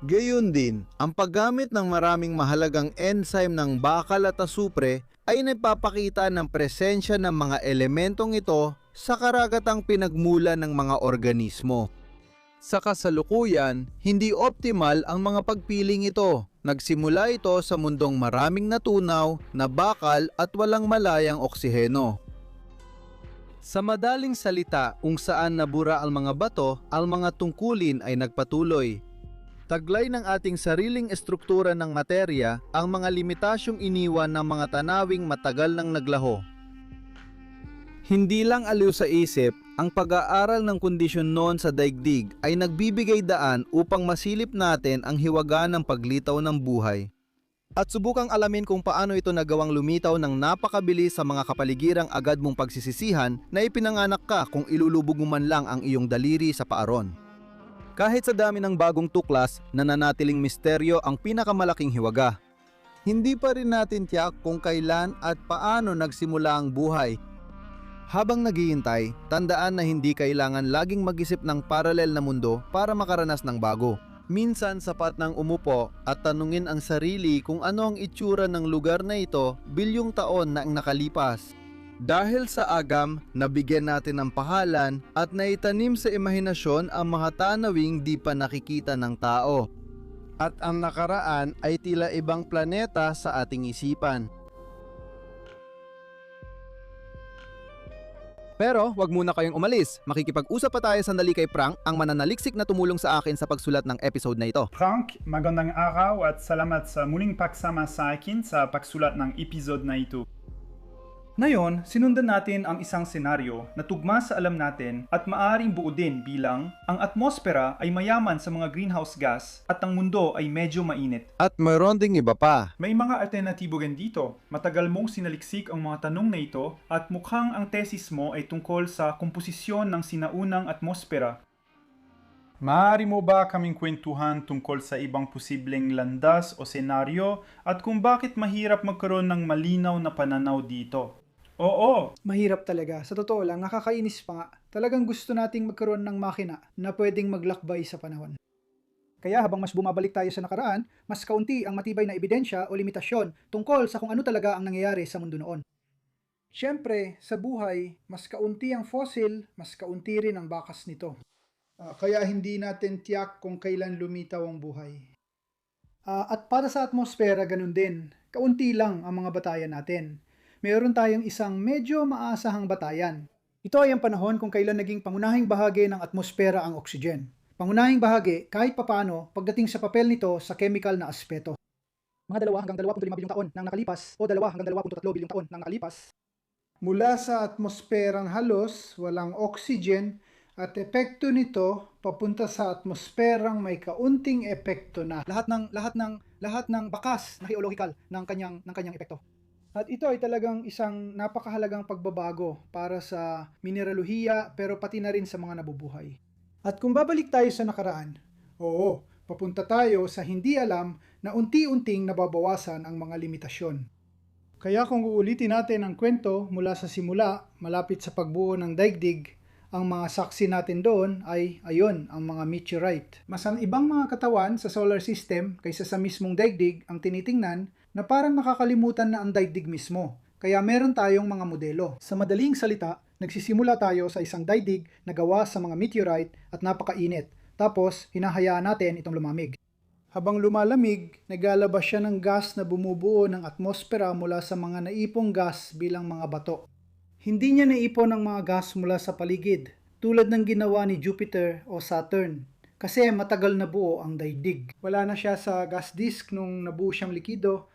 Gayon din, ang paggamit ng maraming mahalagang enzyme ng bakal at asupre ay nagpapakita ng presensya ng mga elementong ito sa karagatang pinagmula ng mga organismo. Sa kasalukuyan, hindi optimal ang mga pagpiling ito. Nagsimula ito sa mundong maraming natunaw na bakal at walang malayang oksiheno. Sa madaling salita, kung saan nabura ang mga bato, ang mga tungkulin ay nagpatuloy. Taglay ng ating sariling estruktura ng materya ang mga limitasyong iniwan ng mga tanawing matagal nang naglaho. Hindi lang aliw sa isip, ang pag-aaral ng kondisyon noon sa daigdig ay nagbibigay daan upang masilip natin ang hiwaga ng paglitaw ng buhay. At subukang alamin kung paano ito nagawang lumitaw ng napakabilis sa mga kapaligirang agad mong pagsisisihan na ipinanganak ka kung ilulubog mo man lang ang iyong daliri sa paaron. Kahit sa dami ng bagong tuklas, nananatiling misteryo ang pinakamalaking hiwaga. Hindi pa rin natin tiyak kung kailan at paano nagsimula ang buhay. Habang naghihintay, tandaan na hindi kailangan laging mag-isip ng paralel na mundo para makaranas ng bago. Minsan sapat nang umupo at tanungin ang sarili kung ano ang itsura ng lugar na ito bilyong taon na ang nakalipas. Dahil sa agam, nabigyan natin ng pahalan at naitanim sa imahinasyon ang mga tanawing di pa nakikita ng tao. At ang nakaraan ay tila ibang planeta sa ating isipan. Pero wag muna kayong umalis. Makikipag-usap pa tayo sandali kay Frank, ang mananaliksik na tumulong sa akin sa pagsulat ng episode na ito. Frank, magandang araw at salamat sa muling pagsama sa akin sa pagsulat ng episode na ito. Ngayon, sinundan natin ang isang senaryo na tugma sa alam natin at maaaring buo din bilang ang atmosfera ay mayaman sa mga greenhouse gas at ang mundo ay medyo mainit. At mayroon ding iba pa. May mga alternatibo rin dito. Matagal mong sinaliksik ang mga tanong na ito at mukhang ang tesis mo ay tungkol sa komposisyon ng sinaunang atmosfera. Maaari mo ba kaming kwentuhan tungkol sa ibang posibleng landas o senaryo at kung bakit mahirap magkaroon ng malinaw na pananaw dito? Oo, Mahirap talaga. Sa totoo lang, nakakainis pa nga. Talagang gusto nating magkaroon ng makina na pwedeng maglakbay sa panahon. Kaya habang mas bumabalik tayo sa nakaraan, mas kaunti ang matibay na ebidensya o limitasyon tungkol sa kung ano talaga ang nangyayari sa mundo noon. Siyempre, sa buhay, mas kaunti ang fossil, mas kaunti rin ang bakas nito. Kaya hindi natin tiyak kung kailan lumitaw ang buhay. At para sa atmosfera, ganun din. Kaunti lang ang mga batayan natin. Meron tayong isang medyo maasahang batayan. Ito ay ang panahon kung kailan naging pangunahing bahagi ng atmosfera ang oxygen. Pangunahing bahagi kahit papano pagdating sa papel nito sa chemical na aspeto. Mga 2 hanggang 2.5 bilyong taon nang nakalipas o 2 hanggang 2.3 bilyong taon nang nakalipas. Mula sa atmosferang halos walang oxygen at epekto nito papunta sa atmosferang may kaunting epekto na. Lahat ng bakas na geological ng kanyang epekto. At ito ay talagang isang napakahalagang pagbabago para sa mineralohiya pero pati na rin sa mga nabubuhay. At kung babalik tayo sa nakaraan, oo, papunta tayo sa hindi alam na unti-unting nababawasan ang mga limitasyon. Kaya kung uulitin natin ang kwento mula sa simula, malapit sa pagbuo ng daigdig, Ang mga saksi natin doon ay, ayon, ang mga meteorite. Mas ang ibang mga katawan sa solar system kaysa sa mismong daigdig ang tinitingnan na parang nakakalimutan na ang daigdig mismo. Kaya meron tayong mga modelo. Sa madaling salita, nagsisimula tayo sa isang daigdig na gawa sa mga meteorite at napakainit. Tapos, hinahayaan natin itong lumamig. Habang lumalamig, naglalabas siya ng gas na bumubuo ng atmosfera mula sa mga naipong gas bilang mga bato. Hindi niya naipon ang mga gas mula sa paligid, tulad ng ginawa ni Jupiter o Saturn, kasi matagal na buo ang daigdig. Wala na siya sa gas disk nung nabuo siyang likido.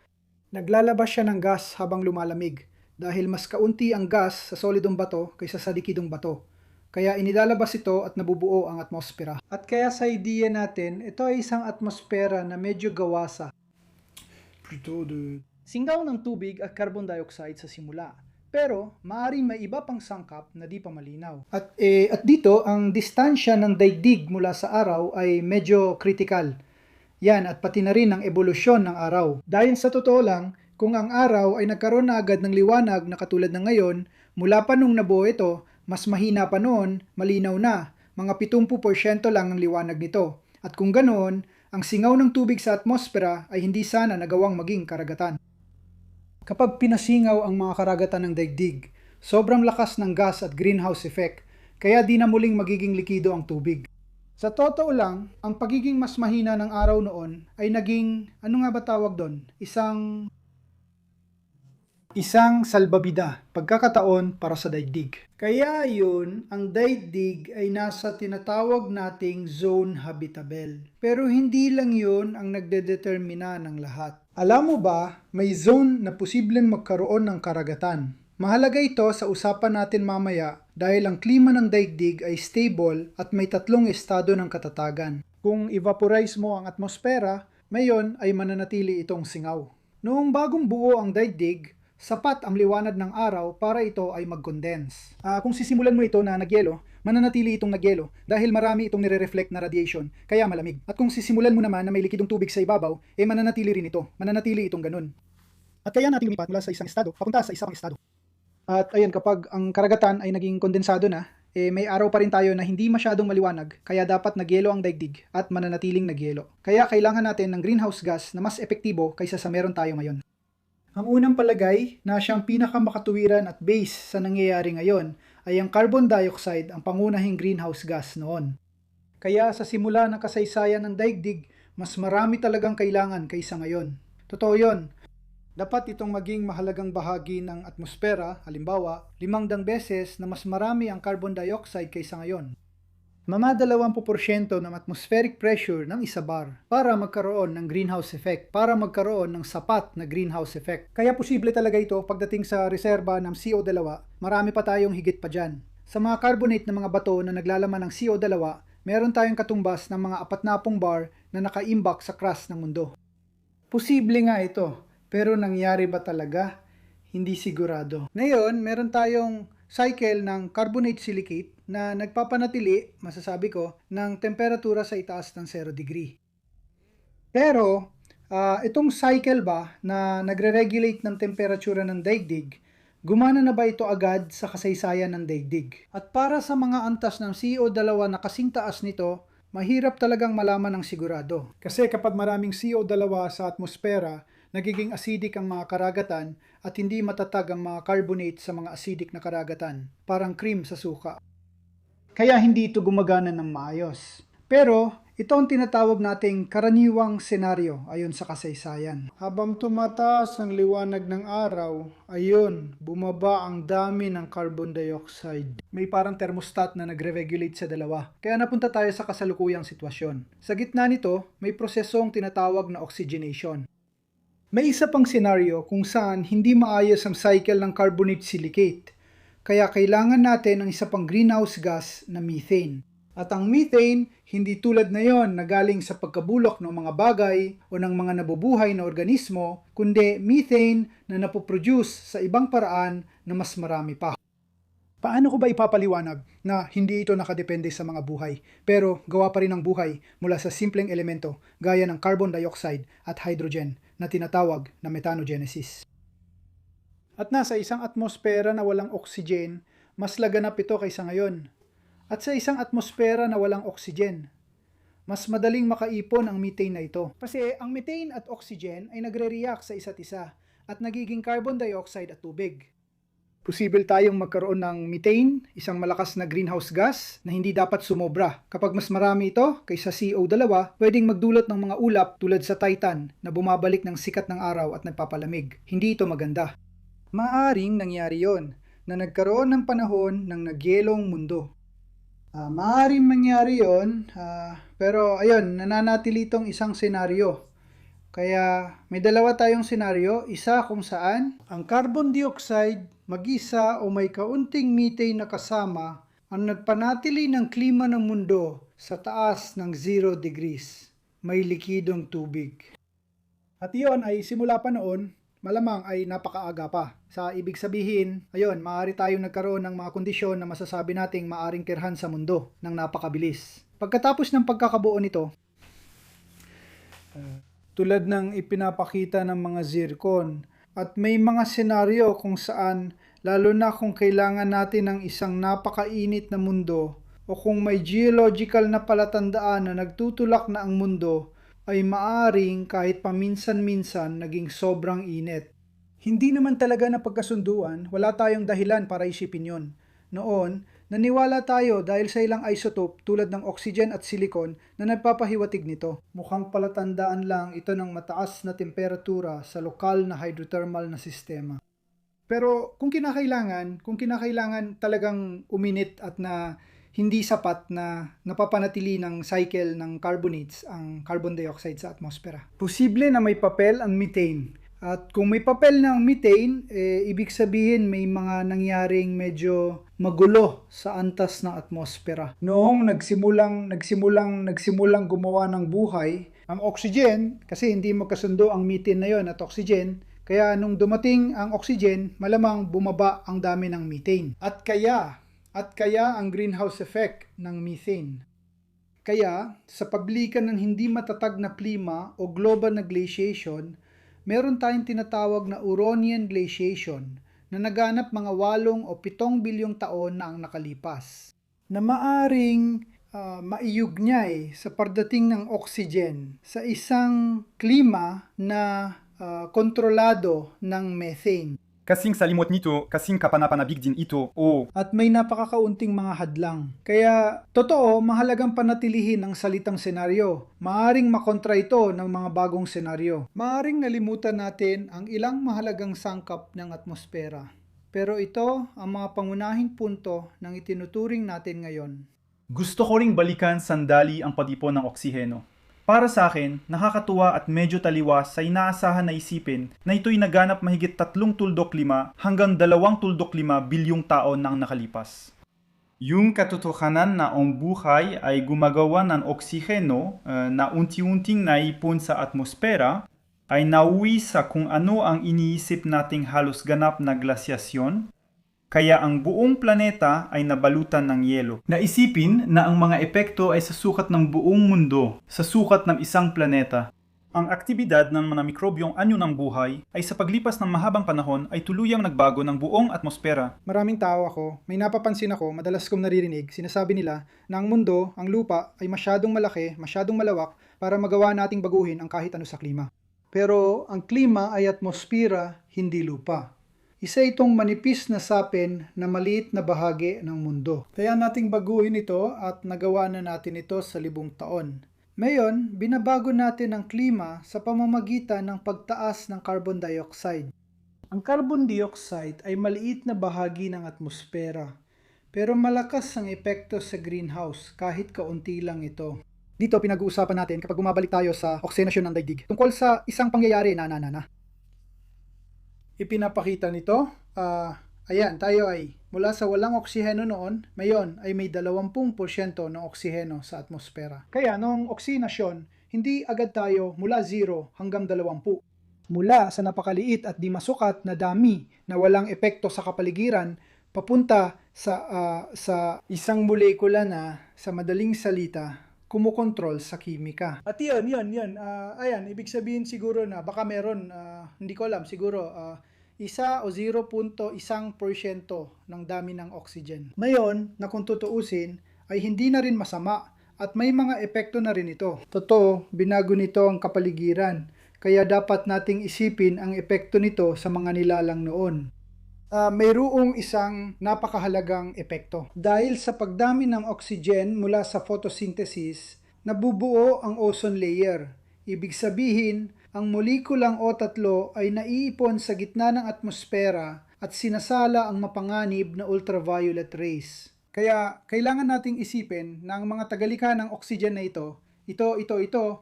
Naglalabas siya ng gas habang lumalamig, dahil mas kaunti ang gas sa solidong bato kaysa sa likidong bato. Kaya inilalabas ito at nabubuo ang atmosfera. At kaya sa idea natin, ito ay isang atmosfera na medyo gawa sa singaw ng tubig at carbon dioxide sa simula. Pero maaaring may iba pang sangkap na di pa malinaw. At dito, ang distansya ng daigdig mula sa araw ay medyo critical. Yan, at pati na rin ang ebolusyon ng araw. Dahil sa totoo lang, kung ang araw ay nagkaroon na agad ng liwanag na katulad ng ngayon, mula pa nung nabuo ito, mas mahina pa noon, malinaw na, mga 70% lang ang liwanag nito. At kung ganoon, ang singaw ng tubig sa atmosfera ay hindi sana nagawang maging karagatan. Kapag pinasingaw ang mga karagatan ng daigdig, sobrang lakas ng gas at greenhouse effect, kaya di na muling magiging likido ang tubig. Sa totoo lang, ang pagiging mas mahina ng araw noon ay naging, ano nga ba tawag doon? Isang salbabida, pagkakataon para sa daigdig. Kaya yun, ang daigdig ay nasa tinatawag nating zone habitable. Pero hindi lang yun ang nagdedetermina ng lahat. Alam mo ba, may zone na posibleng magkaroon ng karagatan. Mahalaga ito sa usapan natin mamaya dahil ang klima ng daigdig ay stable at may 3 estado ng katatagan. Kung evaporize mo ang atmosfera, mayon ay mananatili itong singaw. Noong bagong buo ang daigdig, sapat ang liwanag ng araw para ito ay mag-condense. Kung sisimulan mo ito na nagyelo, mananatili itong nagyelo dahil marami itong nire-reflect na radiation, kaya malamig. At kung sisimulan mo naman na may likidong tubig sa ibabaw, mananatili rin ito. Mananatili itong ganun. At kaya natin lumipat mula sa isang estado, papunta sa isang estado. At ayun, kapag ang karagatan ay naging kondensado na, may araw pa rin tayo na hindi masyadong maliwanag, kaya dapat nagyelo ang daigdig at mananatiling nagyelo. Kaya kailangan natin ng greenhouse gas na mas epektibo kaysa sa meron tayo ngayon. Ang unang palagay na siyang pinakamakatuwiran at base sa nangyayari ngayon ay ang carbon dioxide ang pangunahing greenhouse gas noon. Kaya sa simula ng kasaysayan ng daigdig, mas marami talagang kailangan kaysa ngayon. Totoo yon. Dapat itong maging mahalagang bahagi ng atmosfera, halimbawa, 500 beses na mas marami ang carbon dioxide kaysa ngayon. Mama 20% ng atmospheric pressure ng 1 bar para magkaroon ng greenhouse effect, para magkaroon ng sapat na greenhouse effect. Kaya posible talaga ito pagdating sa reserba ng CO2, marami pa tayong higit pa dyan. Sa mga carbonate na mga bato na naglalaman ng CO2, meron tayong katumbas ng mga 40 bar na nakaimbak sa crust ng mundo. Posible nga ito, pero nangyari ba talaga? Hindi sigurado. Ngayon, meron tayong cycle ng carbonate silicate na nagpapanatili, masasabi ko, ng temperatura sa itaas ng 0 degree. Pero, itong cycle ba na nagre-regulate ng temperatura ng daigdig, gumana na ba ito agad sa kasaysayan ng daigdig? At para sa mga antas ng CO2 na kasing taas nito, mahirap talagang malaman ng sigurado. Kasi kapag maraming CO2 sa atmosfera, nagiging acidic ang mga karagatan at hindi matatag ang mga carbonate sa mga acidic na karagatan, parang cream sa suka. Kaya hindi ito gumagana ng maayos. Pero ito ang tinatawag nating karaniwang senaryo ayon sa kasaysayan. Habang tumataas ang liwanag ng araw, ayun, bumaba ang dami ng carbon dioxide. May parang thermostat na nagre-regulate sa dalawa. Kaya napunta tayo sa kasalukuyang sitwasyon. Sa gitna nito, may prosesong tinatawag na oxygenation. May isa pang senaryo kung saan hindi maayos ang cycle ng carbonate silicate, kaya kailangan natin ng isa pang greenhouse gas na methane. At ang methane, hindi tulad na yon na galing sa pagkabulok ng mga bagay o ng mga nabubuhay na organismo, kundi methane na napoproduce sa ibang paraan na mas marami pa. Paano ko ba ipapaliwanag na hindi ito nakadepende sa mga buhay, pero gawa pa rin ng buhay mula sa simpleng elemento gaya ng carbon dioxide at hydrogen na tinatawag na methanogenesis? At nasa isang atmosfera na walang oxygen, mas laganap ito kaysa ngayon. at sa isang atmosfera na walang oxygen. Mas madaling makaipon ang methane na ito. Kasi ang methane at oxygen ay nagre-react sa isa't isa at nagiging carbon dioxide at tubig. Posible tayong magkaroon ng methane, isang malakas na greenhouse gas na hindi dapat sumobra. Kapag mas marami ito kaysa CO2, pwedeng magdulot ng mga ulap tulad sa Titan na bumabalik ng sikat ng araw at nagpapalamig. Hindi ito maganda. Maaring nangyari yon na nagkaroon ng panahon ng nagyelong mundo. Maaaring mangyari yon, pero ayun, nananatili itong isang senaryo. Kaya may dalawa tayong senaryo, isa kung saan ang carbon dioxide mag-isa o may kaunting methane na kasama ang nagpanatili ng klima ng mundo sa taas ng 0 degrees. May likidong tubig. At iyon ay simula pa noon, malamang ay napakaaga pa. Sa ibig sabihin, ayun, maaari tayong nagkaroon ng mga kondisyon na masasabi nating maaring tirhan sa mundo ng napakabilis. Pagkatapos ng pagkakabuo nito, tulad ng ipinapakita ng mga zircon, at may mga senaryo kung saan, lalo na kung kailangan natin ng isang napakainit na mundo o kung may geological na palatandaan na nagtutulak na ang mundo, ay maaring kahit paminsan-minsan naging sobrang init. Hindi naman talaga napagkasunduan, wala tayong dahilan para isipin yon. Noon, naniwala tayo dahil sa ilang isotope tulad ng oxygen at silicon na nagpapahiwatig nito. Mukhang palatandaan lang ito ng mataas na temperatura sa lokal na hydrothermal na sistema. Pero kung kinakailangan talagang uminit at na hindi sapat na napapanatili ng cycle ng carbonates ang carbon dioxide sa atmosfera. Posible na may papel ang methane. At kung may papel na ang methane, ibig sabihin may mga nangyaring medyo magulo sa antas ng atmosfera. Noong nagsimulang gumawa ng buhay, ang oxygen, kasi hindi magkasundo ang methane na yon at oxygen, kaya nung dumating ang oxygen, malamang bumaba ang dami ng methane. At kaya ang greenhouse effect ng methane. Kaya, sa paglikan ng hindi matatag na klima o global na glaciation, meron tayong tinatawag na Huronian glaciation na naganap mga 8 o 7 bilyong taon na ang nakalipas. Na maaring maiugnay sa pagdating ng oxygen sa isang klima na kontrolado ng methane. Kasing salimot nito, kasing kapanapanabik din ito, At may napakakaunting mga hadlang. Kaya, totoo, mahalagang panatilihin ang salitang senaryo. Maaring makontra ito ng mga bagong senaryo. Maaring nalimutan natin ang ilang mahalagang sangkap ng atmosfera. Pero ito ang mga pangunahing punto ng itinuturing natin ngayon. Gusto ko ring balikan sandali ang pagtipon ng oksiheno. Para sa akin, nakakatuwa at medyo taliwas sa inaasahan na isipin na ito'y naganap mahigit 3.5 hanggang 2.5 bilyong taon nang nakalipas. Yung katotohanan na ang buhay ay gumagawa ng oksiheno na unti-unting naipon sa atmosfera ay nauwi sa kung ano ang iniisip nating halos ganap na glasyasyon, kaya ang buong planeta ay nabalutan ng yelo. Naisipin na ang mga epekto ay sa sukat ng buong mundo, sa sukat ng isang planeta. Ang aktibidad ng mga mikrobyong anyo ng buhay ay sa paglipas ng mahabang panahon ay tuluyang nagbago ng buong atmosfera. Maraming tao ako, may napapansin ako, madalas kong naririnig, sinasabi nila na ang mundo, ang lupa, ay masyadong malaki, masyadong malawak para magawa nating baguhin ang kahit ano sa klima. Pero ang klima ay atmosfera, hindi lupa. Isa itong manipis na sapin na maliit na bahagi ng mundo. Kaya nating baguhin ito at nagawa na natin ito sa 1,000 taon. Ngayon, binabago natin ang klima sa pamamagitan ng pagtaas ng carbon dioxide. Ang carbon dioxide ay maliit na bahagi ng atmosfera, pero malakas ang epekto sa greenhouse kahit kaunti lang ito. Dito pinag-uusapan natin kapag bumabalik tayo sa oksenasyon ng daigdig tungkol sa isang pangyayari na ipinapakita nito, ayan, tayo ay mula sa walang oksiheno noon, ngayon ay may 20% ng oksiheno sa atmosfera. Kaya noong oksinasyon, hindi agad tayo mula 0 hanggang 20. Mula sa napakaliit at di masukat na dami na walang epekto sa kapaligiran, papunta sa isang molekula na, sa madaling salita, kumukontrol sa kimika. At yun. Ayan, ibig sabihin siguro na baka meron, hindi ko alam, siguro 1 o 0.1% ng dami ng oxygen. Ngayon, na kung tutuusin, ay hindi na rin masama at may mga epekto na rin ito. Totoo, binago nito ang kapaligiran, kaya dapat nating isipin ang epekto nito sa mga nilalang noon. Mayroong isang napakahalagang epekto. Dahil sa pagdami ng oxygen mula sa photosynthesis, nabubuo ang ozone layer. Ibig sabihin, ang molekulang O3 ay naiipon sa gitna ng atmosfera at sinasala ang mapanganib na ultraviolet rays. Kaya kailangan nating isipin na ang mga tagalikha ng oxygen na ito,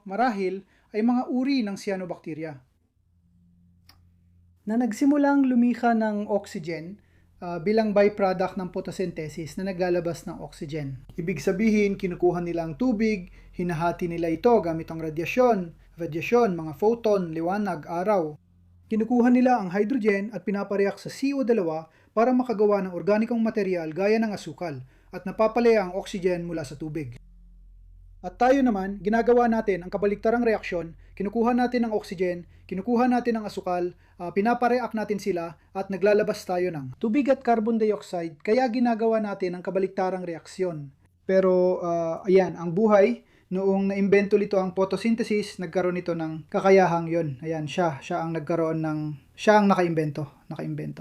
marahil ay mga uri ng cyanobacteria na nagsimulang lumikha ng oxygen bilang byproduct ng photosynthesis na naglalabas ng oxygen. Ibig sabihin, kinukuha nila ang tubig, hinahati nila ito gamit ang radyasyon, mga photon, liwanag, araw. Kinukuha nila ang hydrogen at pinapareak sa CO2 para makagawa ng organikong material gaya ng asukal at napapalaya ang oxygen mula sa tubig. At tayo naman, ginagawa natin ang kabaliktarang reaksyon, kinukuha natin ang oxygen, kinukuha natin ang asukal, pinapareak natin sila at naglalabas tayo ng tubig at carbon dioxide, kaya ginagawa natin ang kabaliktarang reaksyon. Pero ayan, ang buhay, noong naimbento nito ang photosynthesis, nagkaroon ito ng kakayahang yon. Ayan, siya ang nakaimbento.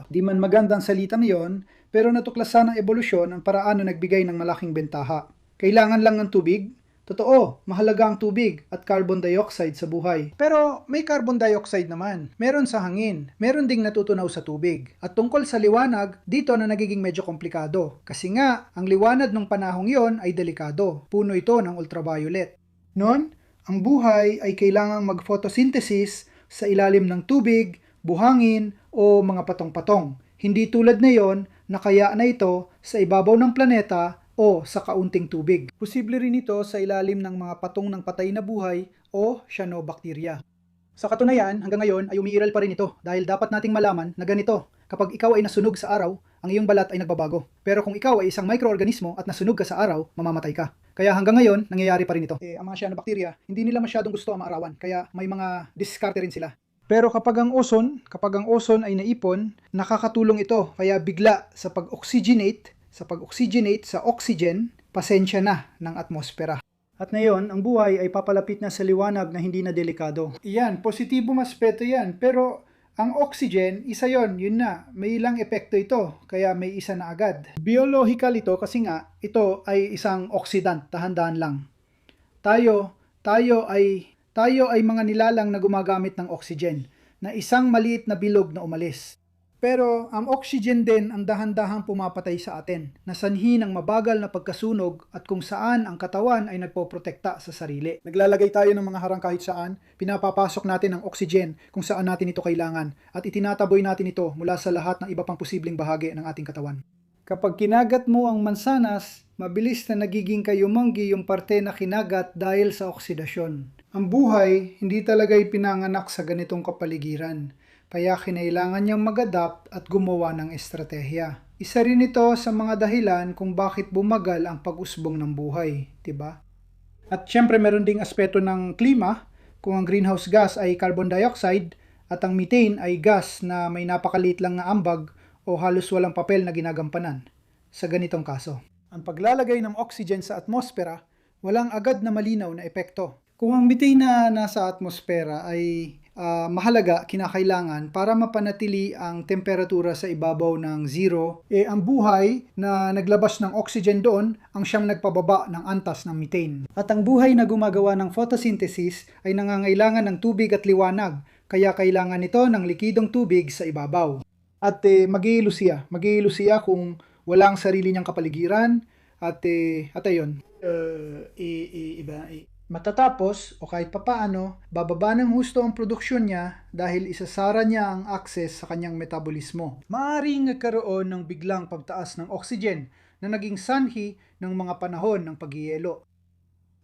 Di man magandang salita yon, pero natuklasan ng ebolusyon ang paraan na nagbigay ng malaking bentaha. Kailangan lang ng tubig. Totoo, mahalaga ang tubig at carbon dioxide sa buhay. Pero may carbon dioxide naman. Meron sa hangin. Meron ding natutunaw sa tubig. At tungkol sa liwanag, dito na nagiging medyo komplikado. Kasi nga, ang liwanag ng panahong yon ay delikado. Puno ito ng ultraviolet. Noon, ang buhay ay kailangang mag-photosynthesis sa ilalim ng tubig, buhangin o mga patong-patong. Hindi tulad na yon na kaya na ito sa ibabaw ng planeta o sa kaunting tubig. Posible rin ito sa ilalim ng mga patong ng patay na buhay o cyanobacteria. Sa katunayan, hanggang ngayon ay umiiral pa rin ito dahil dapat nating malaman na ganito, kapag ikaw ay nasunog sa araw, ang iyong balat ay nagbabago. Pero kung ikaw ay isang microorganismo at nasunog ka sa araw, mamamatay ka. Kaya hanggang ngayon, nangyayari pa rin ito. Ang mga cyanobacteria, hindi nila masyadong gusto ang maarawan, kaya may mga diskarte rin sila. Pero kapag ang ozone ay naipon, nakakatulong ito kaya bigla sa pag-oxygenate sa oxygen, pasensya na ng atmosfera. At ngayon, ang buhay ay papalapit na sa liwanag na hindi na delikado. Iyan, positibong aspeto yan. Pero ang oxygen, isa yon, yun na. May ilang epekto ito, kaya may isa na agad. Biological ito kasi nga, ito ay isang oxidant, dahan-dahan lang. Tayo ay mga nilalang na gumagamit ng oxygen, na isang maliit na bilog na umalis. Pero ang oxygen din ang dahan-dahang pumapatay sa atin, na sanhi ng mabagal na pagkasunog at kung saan ang katawan ay nagpoprotekta sa sarili. Naglalagay tayo ng mga harang kahit saan, pinapapasok natin ang oxygen kung saan natin ito kailangan at itinataboy natin ito mula sa lahat ng iba pang posibleng bahagi ng ating katawan. Kapag kinagat mo ang mansanas, mabilis na nagiging kayumanggi yung parte na kinagat dahil sa oksidasyon. Ang buhay hindi talaga ipinanganak sa ganitong kapaligiran. Kaya kinailangan niyang mag-adapt at gumawa ng estratehiya. Isa rin ito sa mga dahilan kung bakit bumagal ang pag-usbong ng buhay, diba? At syempre meron ding aspeto ng klima, kung ang greenhouse gas ay carbon dioxide at ang methane ay gas na may napakaliit lang na ambag o halos walang papel na ginagampanan. Sa ganitong kaso, ang paglalagay ng oxygen sa atmosfera, walang agad na malinaw na epekto. Kung ang methane na nasa atmosfera ay mahalaga, kinakailangan para mapanatili ang temperatura sa ibabaw ng zero, ang buhay na naglabas ng oxygen doon ang siyang nagpababa ng antas ng methane. At ang buhay na gumagawa ng photosynthesis ay nangangailangan ng tubig at liwanag, kaya kailangan nito ng likidong tubig sa ibabaw. At mag-iilo siya kung walang sarili niyang kapaligiran at ayun. Matatapos o kahit papaano, bababa ng husto ang produksyon niya dahil isasara niya ang access sa kanyang metabolismo. Maaaring nagkaroon ng biglang pagtaas ng oxygen na naging sanhi ng mga panahon ng pagyelo.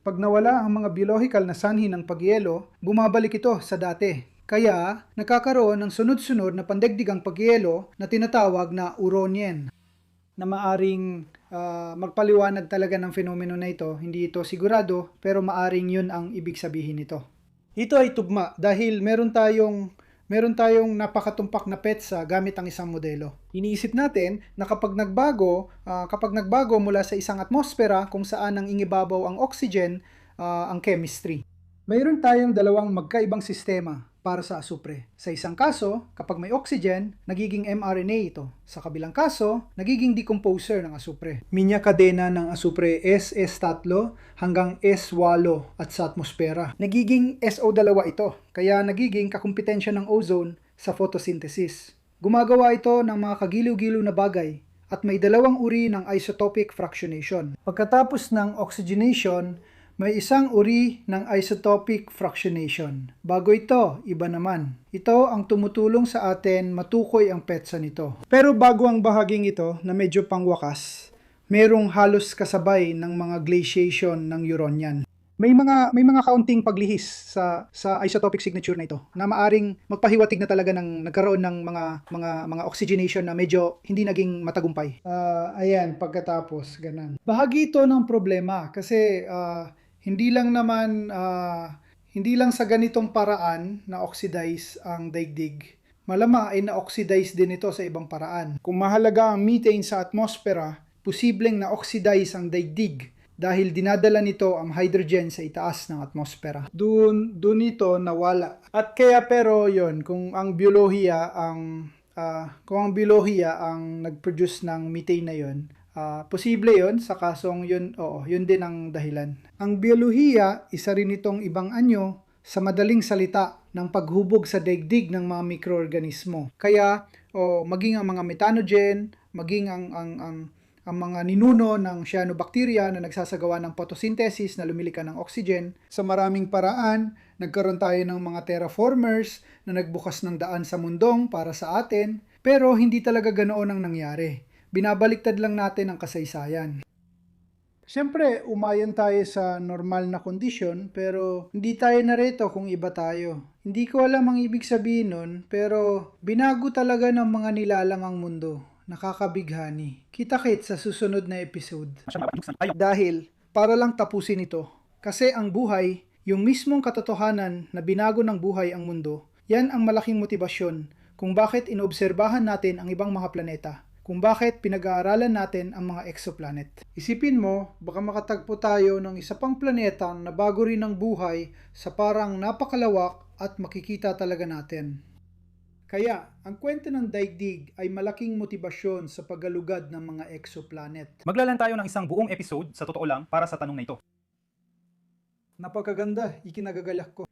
Pag nawala ang mga biological na sanhi ng pagyelo, bumabalik ito sa dati. Kaya nagkakaroon ng sunod-sunod na pandaigdigang pagyelo na tinatawag na Huronian, na maaring magpaliwanag talaga ng fenomeno na ito. Hindi ito sigurado, pero maaring yun ang ibig sabihin nito. Ito ay tugma dahil meron meron tayong napakatumpak na petsa gamit ang isang modelo. Iniisip natin na kapag nagbago mula sa isang atmosfera kung saan ang ingibabaw ang oxygen, ang chemistry. Mayroon tayong dalawang magkaibang sistema para sa asupre. Sa isang kaso, kapag may oxygen, nagiging mRNA ito. Sa kabilang kaso, nagiging decomposer ng asupre. Minya kadena ng asupre SS3 hanggang S8 at sa atmosfera. Nagiging SO2 ito, kaya nagiging kakumpetensya ng ozone sa photosynthesis. Gumagawa ito ng mga kagiliw-giliw na bagay at may dalawang uri ng isotopic fractionation. Pagkatapos ng oxygenation, may isang uri ng isotopic fractionation. Bago ito, iba naman. Ito ang tumutulong sa atin matukoy ang petsa nito. Pero bago ang bahaging ito na medyo pangwakas, merong halos kasabay ng mga glaciation ng Huronian. May mga kaunting paglihis sa isotopic signature na ito na maaring magpahiwatig na talaga ng nagkaroon ng mga oxygenation na medyo hindi naging matagumpay. Ayan, pagkatapos, ganun. Bahagi ito ng problema kasi hindi lang sa ganitong paraan na oxidize ang daigdig. Malamang ay na-oxidize din ito sa ibang paraan. Kung mahalaga ang methane sa atmosfera, posibleng na-oxidize ang daigdig dahil dinadala nito ang hydrogen sa itaas ng atmosfera. Doon ito nawala. At kaya pero yon, kung ang biolohiya ang nag-produce ng methane na yon, posible yon sa kasong yun, yun din ang dahilan. Ang biolohiya, isa rin itong ibang anyo sa madaling salita ng paghubog sa daigdig ng mga mikroorganismo. Kaya, maging ang mga methanogen, maging ang mga ninuno ng cyanobacteria na nagsasagawa ng photosynthesis na lumilika ng oxygen. Sa maraming paraan, nagkaroon tayo ng mga terraformers na nagbukas ng daan sa mundong para sa atin, pero hindi talaga ganoon ang nangyari. Binabaliktad lang natin ang kasaysayan. Siyempre, umayon tayo sa normal na kondisyon, pero hindi tayo narito kung iba tayo. Hindi ko alam ang ibig sabihin nun, pero binago talaga ng mga nilalang ang mundo. Nakakabighani. Kita-kits sa susunod na episode. Dahil, para lang tapusin ito. Kasi ang buhay, yung mismong katotohanan na binago ng buhay ang mundo, yan ang malaking motibasyon kung bakit inoobserbahan natin ang ibang mga planeta. Kung bakit pinag-aaralan natin ang mga exoplanet. Isipin mo, baka makatagpo tayo ng isa pang planeta na bago rin ang buhay sa parang napakalawak at makikita talaga natin. Kaya, ang kwento ng daigdig ay malaking motibasyon sa paggalugad ng mga exoplanet. Maglalaan tayo ng isang buong episode sa totoo lang para sa tanong na ito. Napakaganda, ikinagagalak ko.